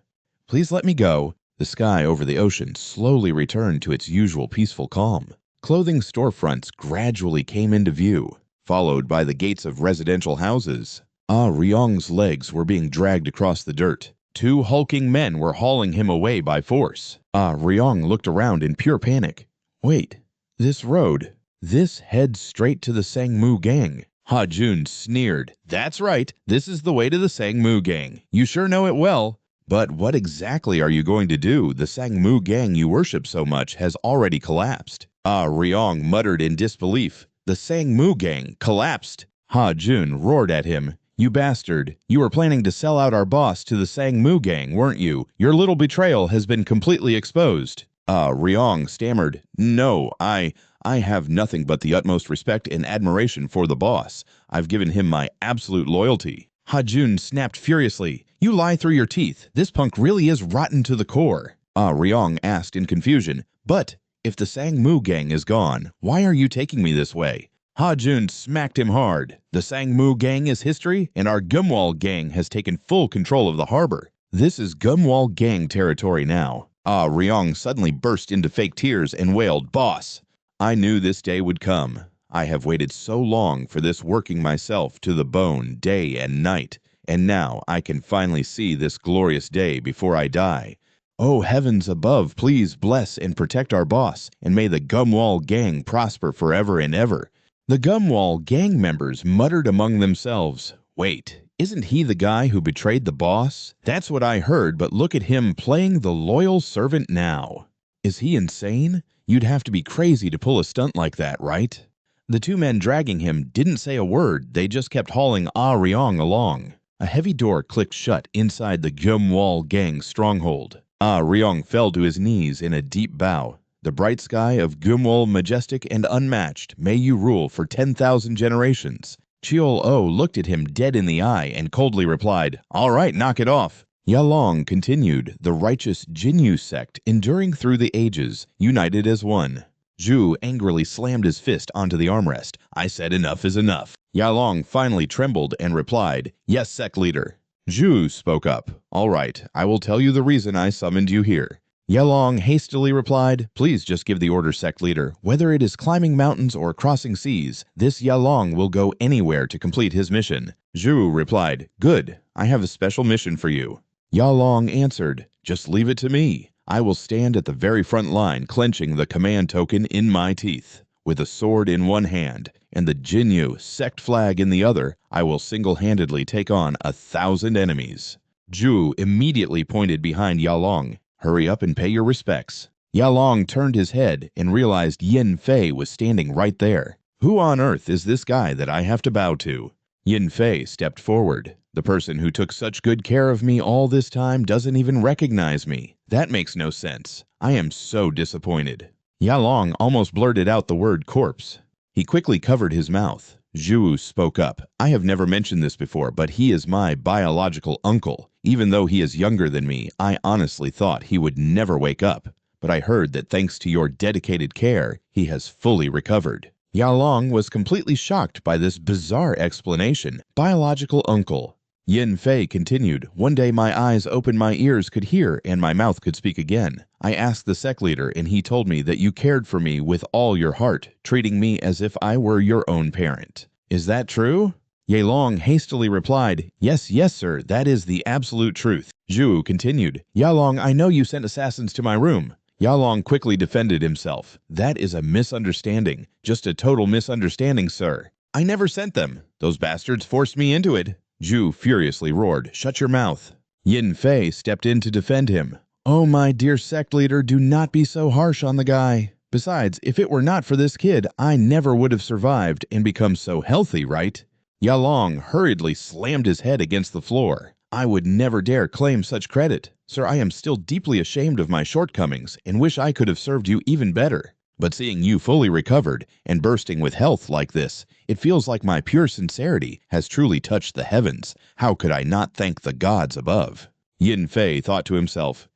"Please let me go." The sky over the ocean slowly returned to its usual peaceful calm. Clothing storefronts gradually came into view, followed by the gates of residential houses. Ah Ryong's legs were being dragged across the dirt. 2 hulking men were hauling him away by force. Ah Ryong looked around in pure panic. "Wait, this road, this heads straight to the Sangmu gang." Ha Jun sneered, "That's right, this is the way to the Sangmu gang. You sure know it well. But what exactly are you going to do? The Sangmu gang you worship so much has already collapsed." Ah Ryong muttered in disbelief. "The Sangmu gang collapsed?" Ha Jun roared at him, "You bastard, you were planning to sell out our boss to the Sangmu gang, weren't you? Your little betrayal has been completely exposed." Ah Ryong stammered, "No, I have nothing but the utmost respect and admiration for the boss. I've given him my absolute loyalty." Ha Jun snapped furiously, "You lie through your teeth. This punk really is rotten to the core." Ah Ryong asked in confusion, "But if the Sangmu gang is gone, why are you taking me this way?" Ha Jun smacked him hard. "The Sangmu gang is history, and our Gumwal gang has taken full control of the harbor. This is Gumwal gang territory now." Ah Ryong suddenly burst into fake tears and wailed, "Boss, I knew this day would come. I have waited so long for this, working myself to the bone day and night, and now I can finally see this glorious day before I die. Oh, heavens above, please bless and protect our boss, and may the Gumwall gang prosper forever and ever. The Gumwall gang members muttered among themselves, "Wait, isn't he the guy who betrayed the boss? That's what I heard, but look at him playing the loyal servant now. Is he insane? You'd have to be crazy to pull a stunt like that, right?" The two men dragging him didn't say a word, they just kept hauling Ah Ryong along. A heavy door clicked shut inside the Gumwall gang stronghold. Ah Ryong fell to his knees in a deep bow. "The bright sky of Gumwall, majestic and unmatched, may you rule for 10,000 generations." Cheol-O looked at him dead in the eye and coldly replied, "All right, knock it off." Yalong continued, "The righteous Jianghu sect, enduring through the ages, united as one." Zhu angrily slammed his fist onto the armrest. "I said enough is enough." Yalong finally trembled and replied, "Yes, sect leader." Zhu spoke up, "All right, I will tell you the reason I summoned you here." Yalong hastily replied, "Please just give the order, sect leader. Whether it is climbing mountains or crossing seas, this Yalong will go anywhere to complete his mission." Zhu replied, "Good, I have a special mission for you." Yalong answered, "Just leave it to me. I will stand at the very front line, clenching the command token in my teeth. With a sword in one hand and the Jianghu sect flag in the other, I will single-handedly take on 1,000 enemies." Zhu immediately pointed behind Yalong. "Hurry up and pay your respects." Yalong turned his head and realized Yin Fei was standing right there. "Who on earth is this guy that I have to bow to?" Yin Fei stepped forward. "The person who took such good care of me all this time doesn't even recognize me. That makes no sense. I am so disappointed." Yalong almost blurted out the word corpse. He quickly covered his mouth. Zhu spoke up. "I have never mentioned this before, but he is my biological uncle. Even though he is younger than me, I honestly thought he would never wake up. But I heard that thanks to your dedicated care, he has fully recovered." Yalong was completely shocked by this bizarre explanation. Biological uncle. Yin Fei continued, "One day my eyes opened, my ears could hear, and my mouth could speak again. I asked the sect leader, and he told me that you cared for me with all your heart, treating me as if I were your own parent. Is that true?" Yalong hastily replied, "Yes, yes, sir, that is the absolute truth." Zhu continued, "Yalong, I know you sent assassins to my room." Yalong quickly defended himself. "That is a misunderstanding. Just a total misunderstanding, sir. I never sent them. Those bastards forced me into it." Zhu furiously roared, "Shut your mouth." Yin Fei stepped in to defend him. "Oh, my dear sect leader, do not be so harsh on the guy. Besides, if it were not for this kid, I never would have survived and become so healthy, right?" Yalong hurriedly slammed his head against the floor. "I would never dare claim such credit. Sir, I am still deeply ashamed of my shortcomings and wish I could have served you even better. But seeing you fully recovered and bursting with health like this, it feels like my pure sincerity has truly touched the heavens. How could I not thank the gods above?" Yin Fei thought to himself,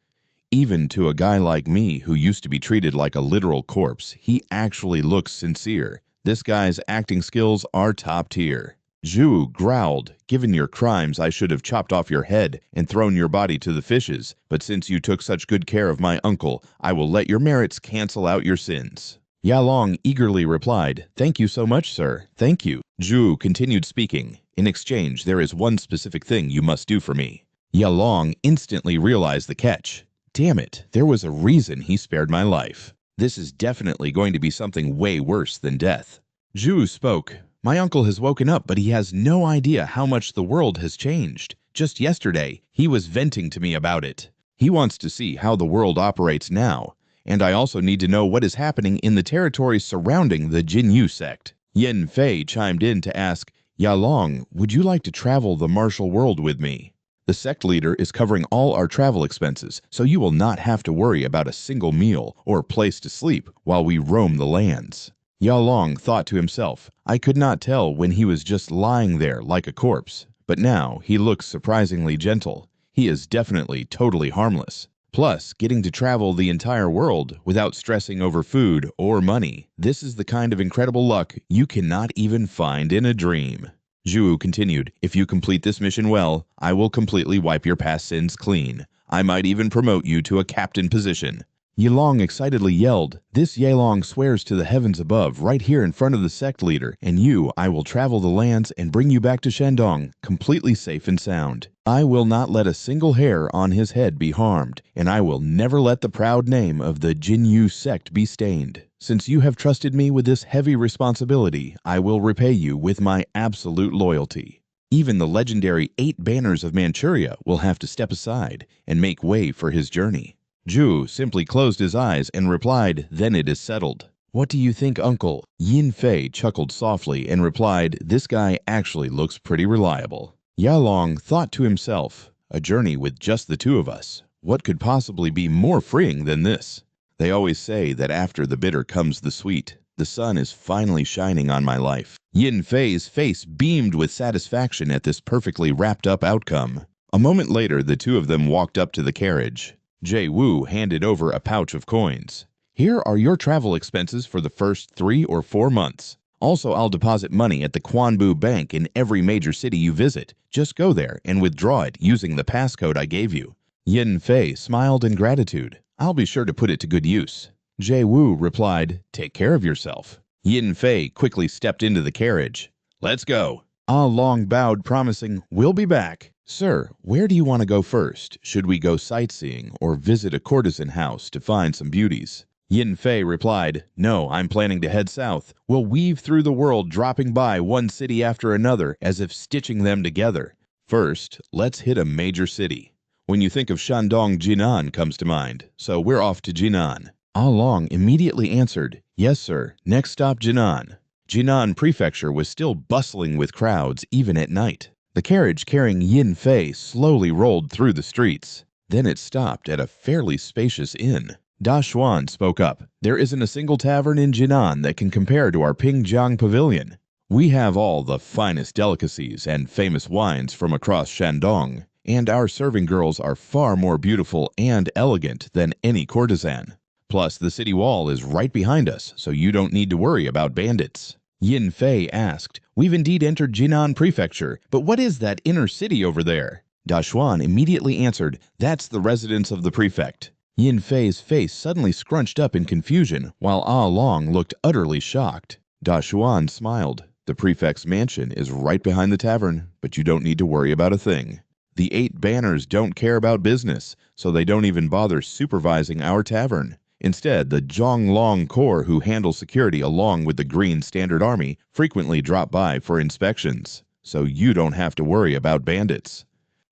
"Even to a guy like me who used to be treated like a literal corpse, he actually looks sincere. This guy's acting skills are top tier." Zhu growled, "Given your crimes, I should have chopped off your head and thrown your body to the fishes. But since you took such good care of my uncle, I will let your merits cancel out your sins." Yalong eagerly replied, "Thank you so much, sir. Thank you." Zhu continued speaking, "In exchange, there is one specific thing you must do for me." Yalong instantly realized the catch. Damn it, there was a reason he spared my life. This is definitely going to be something way worse than death. Zhu spoke. "My uncle has woken up, but he has no idea how much the world has changed. Just yesterday, he was venting to me about it. He wants to see how the world operates now. And I also need to know what is happening in the territories surrounding the Jianghu sect." Yin Fei chimed in to ask, "Yalong, would you like to travel the martial world with me? The sect leader is covering all our travel expenses, so you will not have to worry about a single meal or place to sleep while we roam the lands." Yalong thought to himself, I could not tell when he was just lying there like a corpse, but now he looks surprisingly gentle. He is definitely totally harmless. Plus, getting to travel the entire world without stressing over food or money. This is the kind of incredible luck you cannot even find in a dream. Zhu continued, "If you complete this mission well, I will completely wipe your past sins clean. I might even promote you to a captain position." Yilong excitedly yelled, "This Yelong swears to the heavens above, right here in front of the sect leader, and you, I will travel the lands and bring you back to Shandong, completely safe and sound. I will not let a single hair on his head be harmed, and I will never let the proud name of the Jinyu sect be stained. Since you have trusted me with this heavy responsibility, I will repay you with my absolute loyalty." Even the legendary 8 banners of Manchuria will have to step aside and make way for his journey. Zhu simply closed his eyes and replied, "Then it is settled." "What do you think, uncle?" Yin Fei chuckled softly and replied, "This guy actually looks pretty reliable." Yalong thought to himself, "A journey with just the two of us. What could possibly be more freeing than this? They always say that after the bitter comes the sweet. The sun is finally shining on my life." Yin Fei's face beamed with satisfaction at this perfectly wrapped up outcome. A moment later, the two of them walked up to the carriage. Jay Wu handed over a pouch of coins. "Here are your travel expenses for the first 3 or 4 months. Also, I'll deposit money at the Quanbu Bank in every major city you visit. Just go there and withdraw it using the passcode I gave you." Yin Fei smiled in gratitude. "I'll be sure to put it to good use." Jay Wu replied, "Take care of yourself." Yin Fei quickly stepped into the carriage. "Let's go." Ah Long bowed, promising, "We'll be back." "Sir, where do you want to go first? Should we go sightseeing or visit a courtesan house to find some beauties?" Yin Fei replied, "No, I'm planning to head south. We'll weave through the world, dropping by one city after another as if stitching them together. First, let's hit a major city. When you think of Shandong, Jinan comes to mind, so we're off to Jinan." Ah Long immediately answered, "Yes, sir. Next stop, Jinan." Jinan Prefecture was still bustling with crowds even at night. The carriage carrying Yin Fei slowly rolled through the streets. Then it stopped at a fairly spacious inn. Da Xuan spoke up, "There isn't a single tavern in Jinan that can compare to our Pingjiang Pavilion. We have all the finest delicacies and famous wines from across Shandong, and our serving girls are far more beautiful and elegant than any courtesan. Plus, the city wall is right behind us, so you don't need to worry about bandits." Yin Fei asked, "We've indeed entered Jinan Prefecture, but what is that inner city over there?" Da Xuan immediately answered, "That's the residence of the prefect." Yin Fei's face suddenly scrunched up in confusion, while Ah Long looked utterly shocked. Da Xuan smiled. "The prefect's mansion is right behind the tavern, but you don't need to worry about a thing. The 8 banners don't care about business, so they don't even bother supervising our tavern. Instead, the Zhonglong Corps, who handle security along with the Green Standard Army, frequently drop by for inspections, so you don't have to worry about bandits."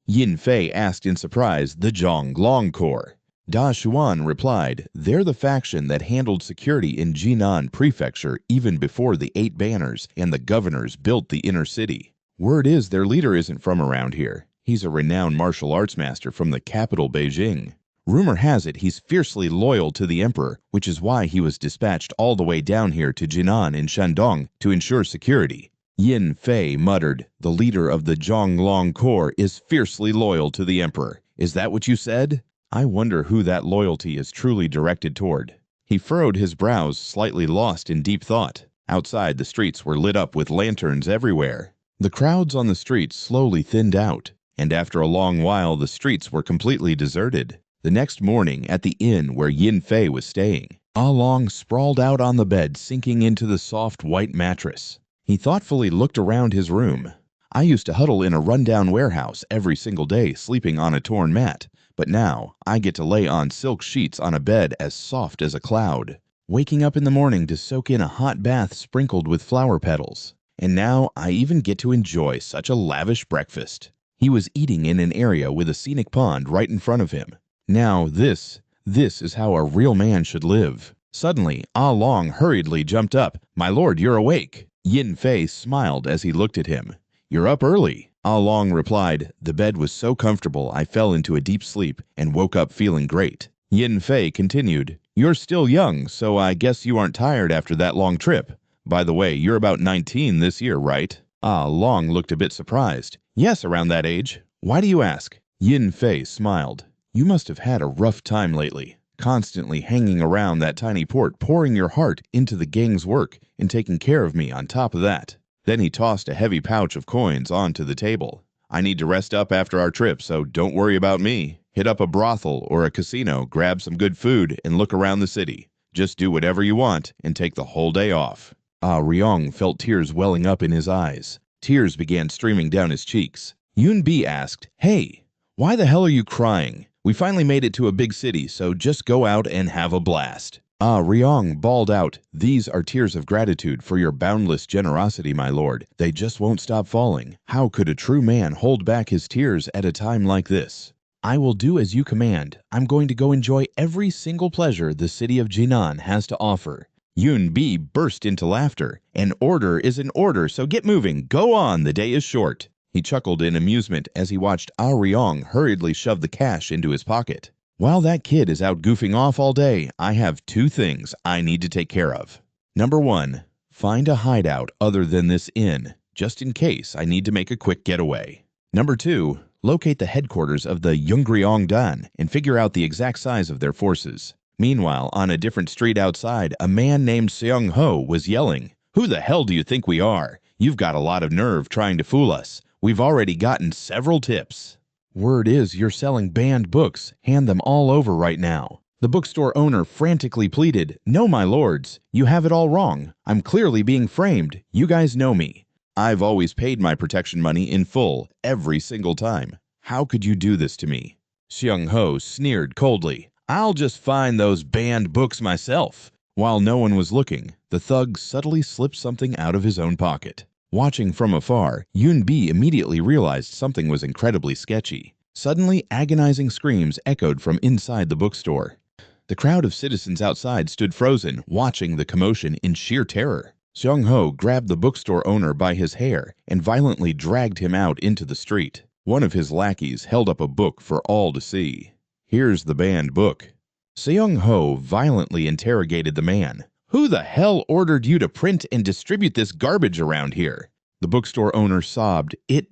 Yin Fei asked in surprise, "The Zhonglong Corps?" Da Xuan replied, "They're the faction that handled security in Jinan Prefecture even before the 8 banners and the governors built the inner city. Word is their leader isn't from around here. He's a renowned martial arts master from the capital, Beijing. Rumor has it he's fiercely loyal to the emperor, which is why he was dispatched all the way down here to Jinan in Shandong to ensure security." Yin Fei muttered, "The leader of the Zhonglong Corps is fiercely loyal to the emperor. Is that what you said? I wonder who that loyalty is truly directed toward." He furrowed his brows, slightly lost in deep thought. Outside, the streets were lit up with lanterns everywhere. The crowds on the streets slowly thinned out, and after a long while the streets were completely deserted. The next morning, at the inn where Yin Fei was staying, Ah Long sprawled out on the bed, sinking into the soft white mattress. He thoughtfully looked around his room. "I used to huddle in a rundown warehouse every single day, sleeping on a torn mat, but now I get to lay on silk sheets on a bed as soft as a cloud, waking up in the morning to soak in a hot bath sprinkled with flower petals. And now I even get to enjoy such a lavish breakfast." He was eating in an area with a scenic pond right in front of him. Now this is how a real man should live. Suddenly, Ah Long hurriedly jumped up. "My lord, you're awake." Yin Fei smiled as he looked at him. "You're up early." Ah Long replied, "The bed was so comfortable I fell into a deep sleep and woke up feeling great." Yin Fei continued, "You're still young, so I guess you aren't tired after that long trip. By the way, you're about 19 this year, right?" Ah Long looked a bit surprised. "Yes, around that age. Why do you ask?" Yin Fei smiled. "You must have had a rough time lately, constantly hanging around that tiny port, pouring your heart into the gang's work and taking care of me on top of that." Then he tossed a heavy pouch of coins onto the table. "I need to rest up after our trip, so don't worry about me." Hit up a brothel or a casino, grab some good food, and look around the city. Just do whatever you want and take the whole day off." Ah Ryong felt tears welling up in his eyes. Tears began streaming down his cheeks. Yoon Bi asked, "Hey, why the hell are you crying? We finally made it to a big city, so just go out and have a blast." Ah Ryong bawled out, "These are tears of gratitude for your boundless generosity, my lord. They just won't stop falling. How could a true man hold back his tears at a time like this?" "I will do as you command. I'm going to go enjoy every single pleasure the city of Jinan has to offer." Yoon Bi burst into laughter. "An order is an order, so get moving. Go on, the day is short." He chuckled in amusement as he watched Ah Ryong hurriedly shove the cash into his pocket. "While that kid is out goofing off all day, I have 2 things I need to take care of. Number 1, find a hideout other than this inn, just in case I need to make a quick getaway. Number 2, locate the headquarters of the Yeongryongdan and figure out the exact size of their forces." Meanwhile, on a different street outside, a man named Seung Ho was yelling, "Who the hell do you think we are? You've got a lot of nerve trying to fool us. We've already gotten several tips." "Word is you're selling banned books. Hand them all over right now." The bookstore owner frantically pleaded, "No, my lords, you have it all wrong. I'm clearly being framed. You guys know me. I've always paid my protection money in full, every single time. How could you do this to me?" Seung Ho sneered coldly, "I'll just find those banned books myself." While no one was looking, the thug subtly slipped something out of his own pocket. Watching from afar, Yoon Bi immediately realized something was incredibly sketchy. Suddenly, agonizing screams echoed from inside the bookstore. The crowd of citizens outside stood frozen, watching the commotion in sheer terror. Seung Ho grabbed the bookstore owner by his hair and violently dragged him out into the street. One of his lackeys held up a book for all to see. "Here's the banned book." Seung Ho violently interrogated the man. "Who the hell ordered you to print and distribute this garbage around here?" The bookstore owner sobbed, It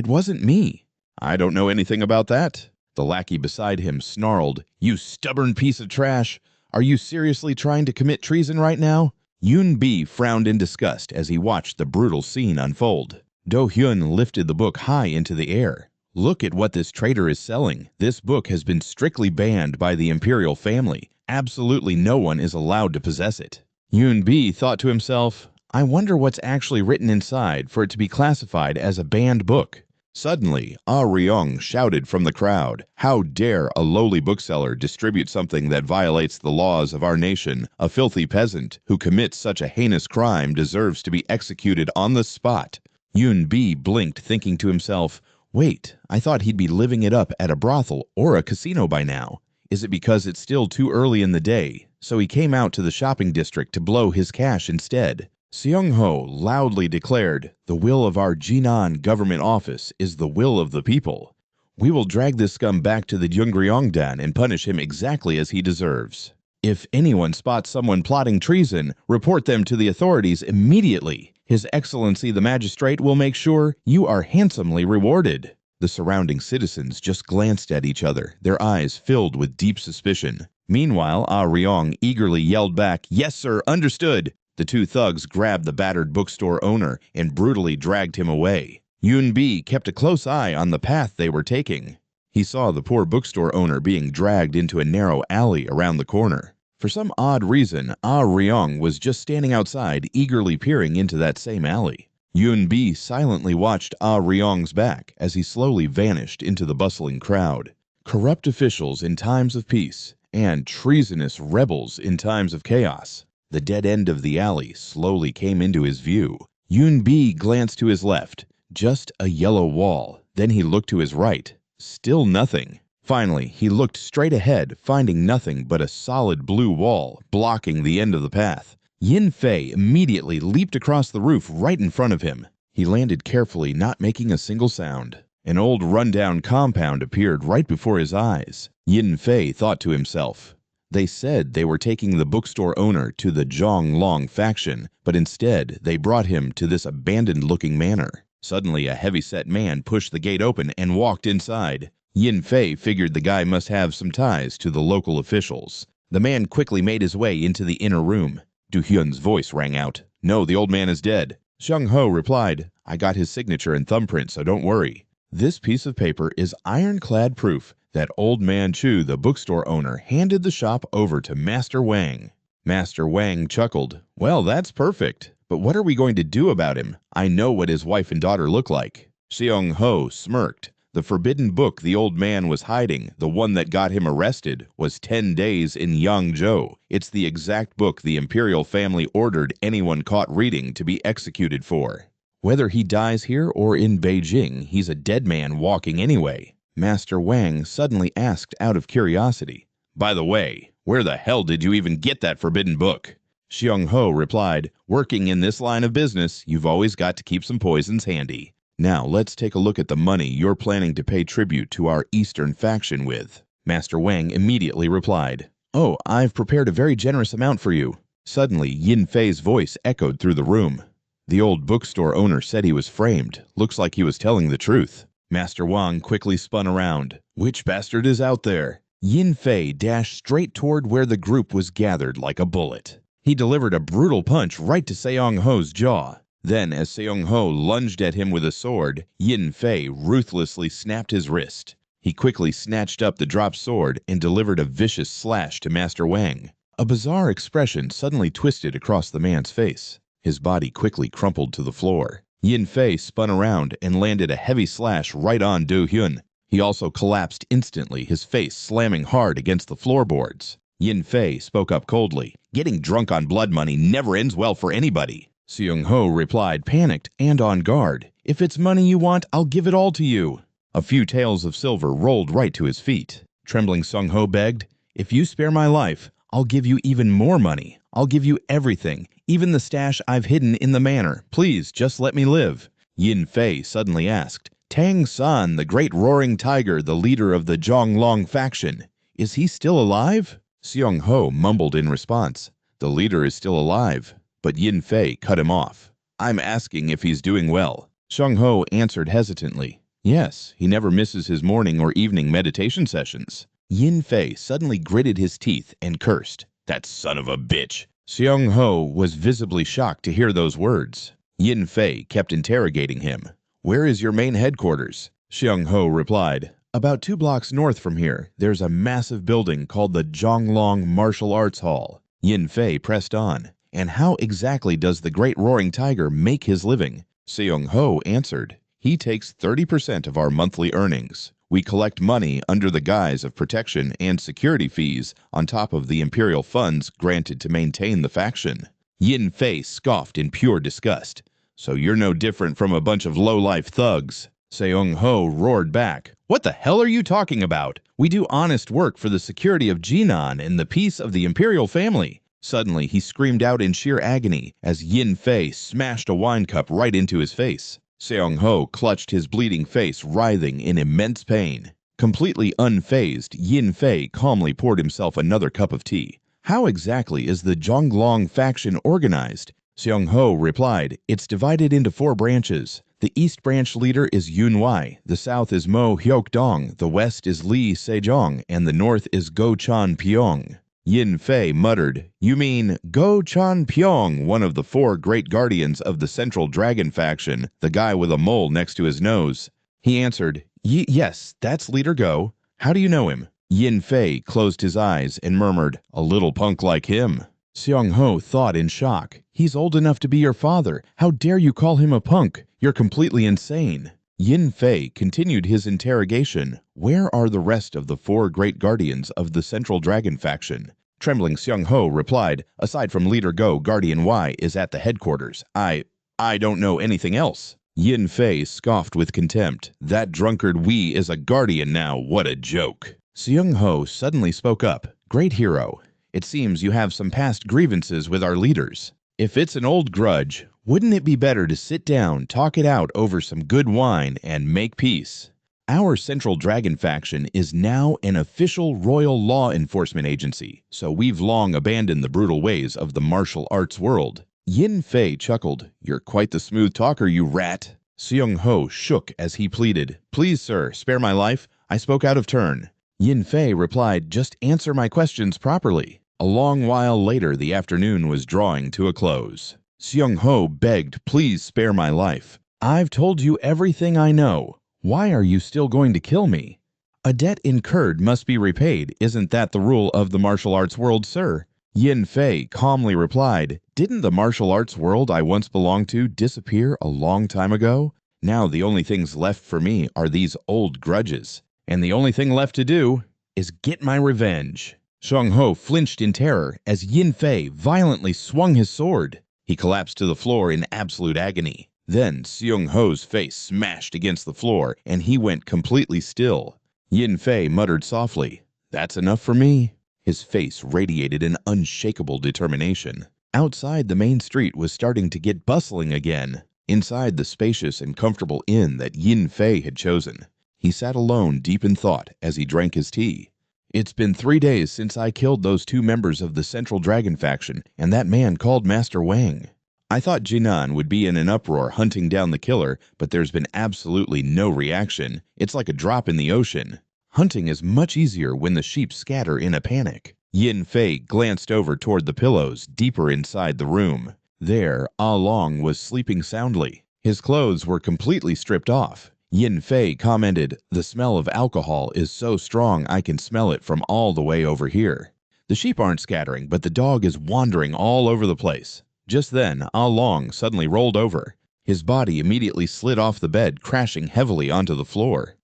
wasn't me." "I don't know anything about that." The lackey beside him snarled, "You stubborn piece of trash. Are you seriously trying to commit treason right now?" Yoon Bi frowned in disgust as he watched the brutal scene unfold. Do Hyun lifted the book high into the air. "Look at what this traitor is selling. This book has been strictly banned by the imperial family. Absolutely no one is allowed to possess it." Yoon Bi thought to himself, "I wonder what's actually written inside for it to be classified as a banned book." Suddenly, Ah Ryong shouted from the crowd, "How dare a lowly bookseller distribute something that violates the laws of our nation? A filthy peasant who commits such a heinous crime deserves to be executed on the spot." Yoon Bi blinked, thinking to himself, "Wait, I thought he'd be living it up at a brothel or a casino by now. Is it because it's still too early in the day, so he came out to the shopping district to blow his cash instead?" Seung Ho loudly declared, "The will of our Jinan government office is the will of the people. We will drag this scum back to the Yeongryongdan and punish him exactly as he deserves. If anyone spots someone plotting treason, report them to the authorities immediately. His Excellency the Magistrate will make sure you are handsomely rewarded." The surrounding citizens just glanced at each other, their eyes filled with deep suspicion. Meanwhile, Ah Ryong eagerly yelled back, "Yes, sir, understood." The 2 thugs grabbed the battered bookstore owner and brutally dragged him away. Yoon Bi kept a close eye on the path they were taking. He saw the poor bookstore owner being dragged into a narrow alley around the corner. For some odd reason, Ah Ryong was just standing outside, eagerly peering into that same alley. Yoon Bi silently watched Ah Ryong's back as he slowly vanished into the bustling crowd. Corrupt officials in times of peace and treasonous rebels in times of chaos. The dead end of the alley slowly came into his view. Yoon Bi glanced to his left. Just a yellow wall. Then he looked to his right. Still nothing. Finally, he looked straight ahead, finding nothing but a solid blue wall blocking the end of the path. Yin Fei immediately leaped across the roof right in front of him. He landed carefully, not making a single sound. An old rundown compound appeared right before his eyes. Yin Fei thought to himself, "They said they were taking the bookstore owner to the Zhonglong faction, but instead they brought him to this abandoned-looking manor." Suddenly, a heavy-set man pushed the gate open and walked inside. Yin Fei figured the guy must have some ties to the local officials. The man quickly made his way into the inner room. Do Hyun's voice rang out. "No, the old man is dead." Seung Ho replied, "I got his signature and thumbprint, so don't worry. This piece of paper is ironclad proof That old man Chu, the bookstore owner, handed the shop over to Master Wang. Master Wang chuckled. Well, that's perfect. But what are we going to do about him? I know what his wife and daughter look like. Seong Ho smirked. The forbidden book the old man was hiding, the one that got him arrested, was 10 Days in Yangzhou. It's the exact book the imperial family ordered anyone caught reading to be executed for. Whether he dies here or in Beijing, he's a dead man walking anyway. Master Wang suddenly asked out of curiosity. By the way, where the hell did you even get that forbidden book? Seong Ho replied, working in this line of business, you've always got to keep some poisons handy. Now let's take a look at the money you're planning to pay tribute to our eastern faction with. Master Wang immediately replied, Oh, I've prepared a very generous amount for you. Suddenly, Yin Fei's voice echoed through the room. The old bookstore owner said he was framed. Looks like he was telling the truth. Master Wang quickly spun around. Which bastard is out there? Yin Fei dashed straight toward where the group was gathered like a bullet. He delivered a brutal punch right to Seong Ho's jaw. Then, as Seong Ho lunged at him with a sword, Yin Fei ruthlessly snapped his wrist. He quickly snatched up the dropped sword and delivered a vicious slash to Master Wang. A bizarre expression suddenly twisted across the man's face. His body quickly crumpled to the floor. Yin Fei spun around and landed a heavy slash right on Du Hyun. He also collapsed instantly, his face slamming hard against the floorboards. Yin Fei spoke up coldly. Getting drunk on blood money never ends well for anybody. Seong Ho replied, panicked and on guard. If it's money you want, I'll give it all to you. A few taels of silver rolled right to his feet. Trembling Seong Ho begged, If you spare my life, I'll give you even more money. I'll give you everything, even the stash I've hidden in the manor. Please, just let me live. Yin Fei suddenly asked, Tang San, the great roaring tiger, the leader of the Zhonglong faction, is he still alive? Seong Ho mumbled in response, The leader is still alive. But Yin Fei cut him off. I'm asking if he's doing well. Seong Ho answered hesitantly. Yes, he never misses his morning or evening meditation sessions. Yin Fei suddenly gritted his teeth and cursed. That son of a bitch. Seong Ho was visibly shocked to hear those words. Yin Fei kept interrogating him. Where is your main headquarters? Seong Ho replied, About 2 blocks north from here, there's a massive building called the Zhonglong Martial Arts Hall. Yin Fei pressed on. And how exactly does the great roaring tiger make his living? Seong Ho answered, He takes 30% of our monthly earnings. We collect money under the guise of protection and security fees on top of the imperial funds granted to maintain the faction. Yin Fei scoffed in pure disgust. So you're no different from a bunch of low-life thugs. Seong Ho roared back. What the hell are you talking about? We do honest work for the security of Jinan and the peace of the imperial family. Suddenly, he screamed out in sheer agony as Yin Fei smashed a wine cup right into his face. Seong Ho clutched his bleeding face, writhing in immense pain. Completely unfazed, Yin Fei calmly poured himself another cup of tea. How exactly is the Zhonglong faction organized? Seong Ho replied, It's divided into 4 branches. The east branch leader is Yun Wei, the south is Mo Hyok-dong, the west is Li Sejong, and the north is Go Chan Pyong. Yin Fei muttered, You mean Go Chan Pyong, one of the 4 great guardians of the Central Dragon faction, the guy with a mole next to his nose? He answered, Yes, that's Leader Go. How do you know him? Yin Fei closed his eyes and murmured, A little punk like him. Seong Ho thought in shock. He's old enough to be your father. How dare you call him a punk? You're completely insane. Yin Fei continued his interrogation. Where are the rest of the 4 great guardians of the Central Dragon faction? Trembling Seong Ho replied, Aside from Leader Go, Guardian Y is at the headquarters. I don't know anything else. Yin Fei scoffed with contempt. That drunkard Wei is a guardian now. What a joke. Seong Ho suddenly spoke up. Great hero. It seems you have some past grievances with our leaders. If it's an old grudge, wouldn't it be better to sit down, talk it out over some good wine, and make peace? Our Central Dragon faction is now an official royal law enforcement agency, so we've long abandoned the brutal ways of the martial arts world. Yin Fei chuckled. You're quite the smooth talker, you rat. Seong Ho shook as he pleaded. Please, sir, spare my life. I spoke out of turn. Yin Fei replied, Just answer my questions properly. A long while later, the afternoon was drawing to a close. Seong Ho begged, Please spare my life. I've told you everything I know. Why are you still going to kill me? A debt incurred must be repaid. Isn't that the rule of the martial arts world, sir? Yin Fei calmly replied, "Didn't the martial arts world I once belonged to disappear a long time ago? Now the only things left for me are these old grudges. And the only thing left to do is get my revenge." Xiang Ho flinched in terror as Yin Fei violently swung his sword. He collapsed to the floor in absolute agony. Then Xiang Ho's face smashed against the floor and he went completely still. Yin Fei muttered softly, "That's enough for me." His face radiated an unshakable determination. Outside, the main street was starting to get bustling again. Inside the spacious and comfortable inn that Yin Fei had chosen, he sat alone deep in thought as he drank his tea. "It's been 3 days since I killed those 2 members of the Central Dragon faction and that man called Master Wang. I thought Jinan would be in an uproar hunting down the killer, but there's been absolutely no reaction. It's like a drop in the ocean. Hunting is much easier when the sheep scatter in a panic." Yin Fei glanced over toward the pillows deeper inside the room. There, Ah Long was sleeping soundly. His clothes were completely stripped off. Yin Fei commented, "The smell of alcohol is so strong I can smell it from all the way over here. The sheep aren't scattering, but the dog is wandering all over the place." Just then, Ah Long suddenly rolled over. His body immediately slid off the bed, crashing heavily onto the floor.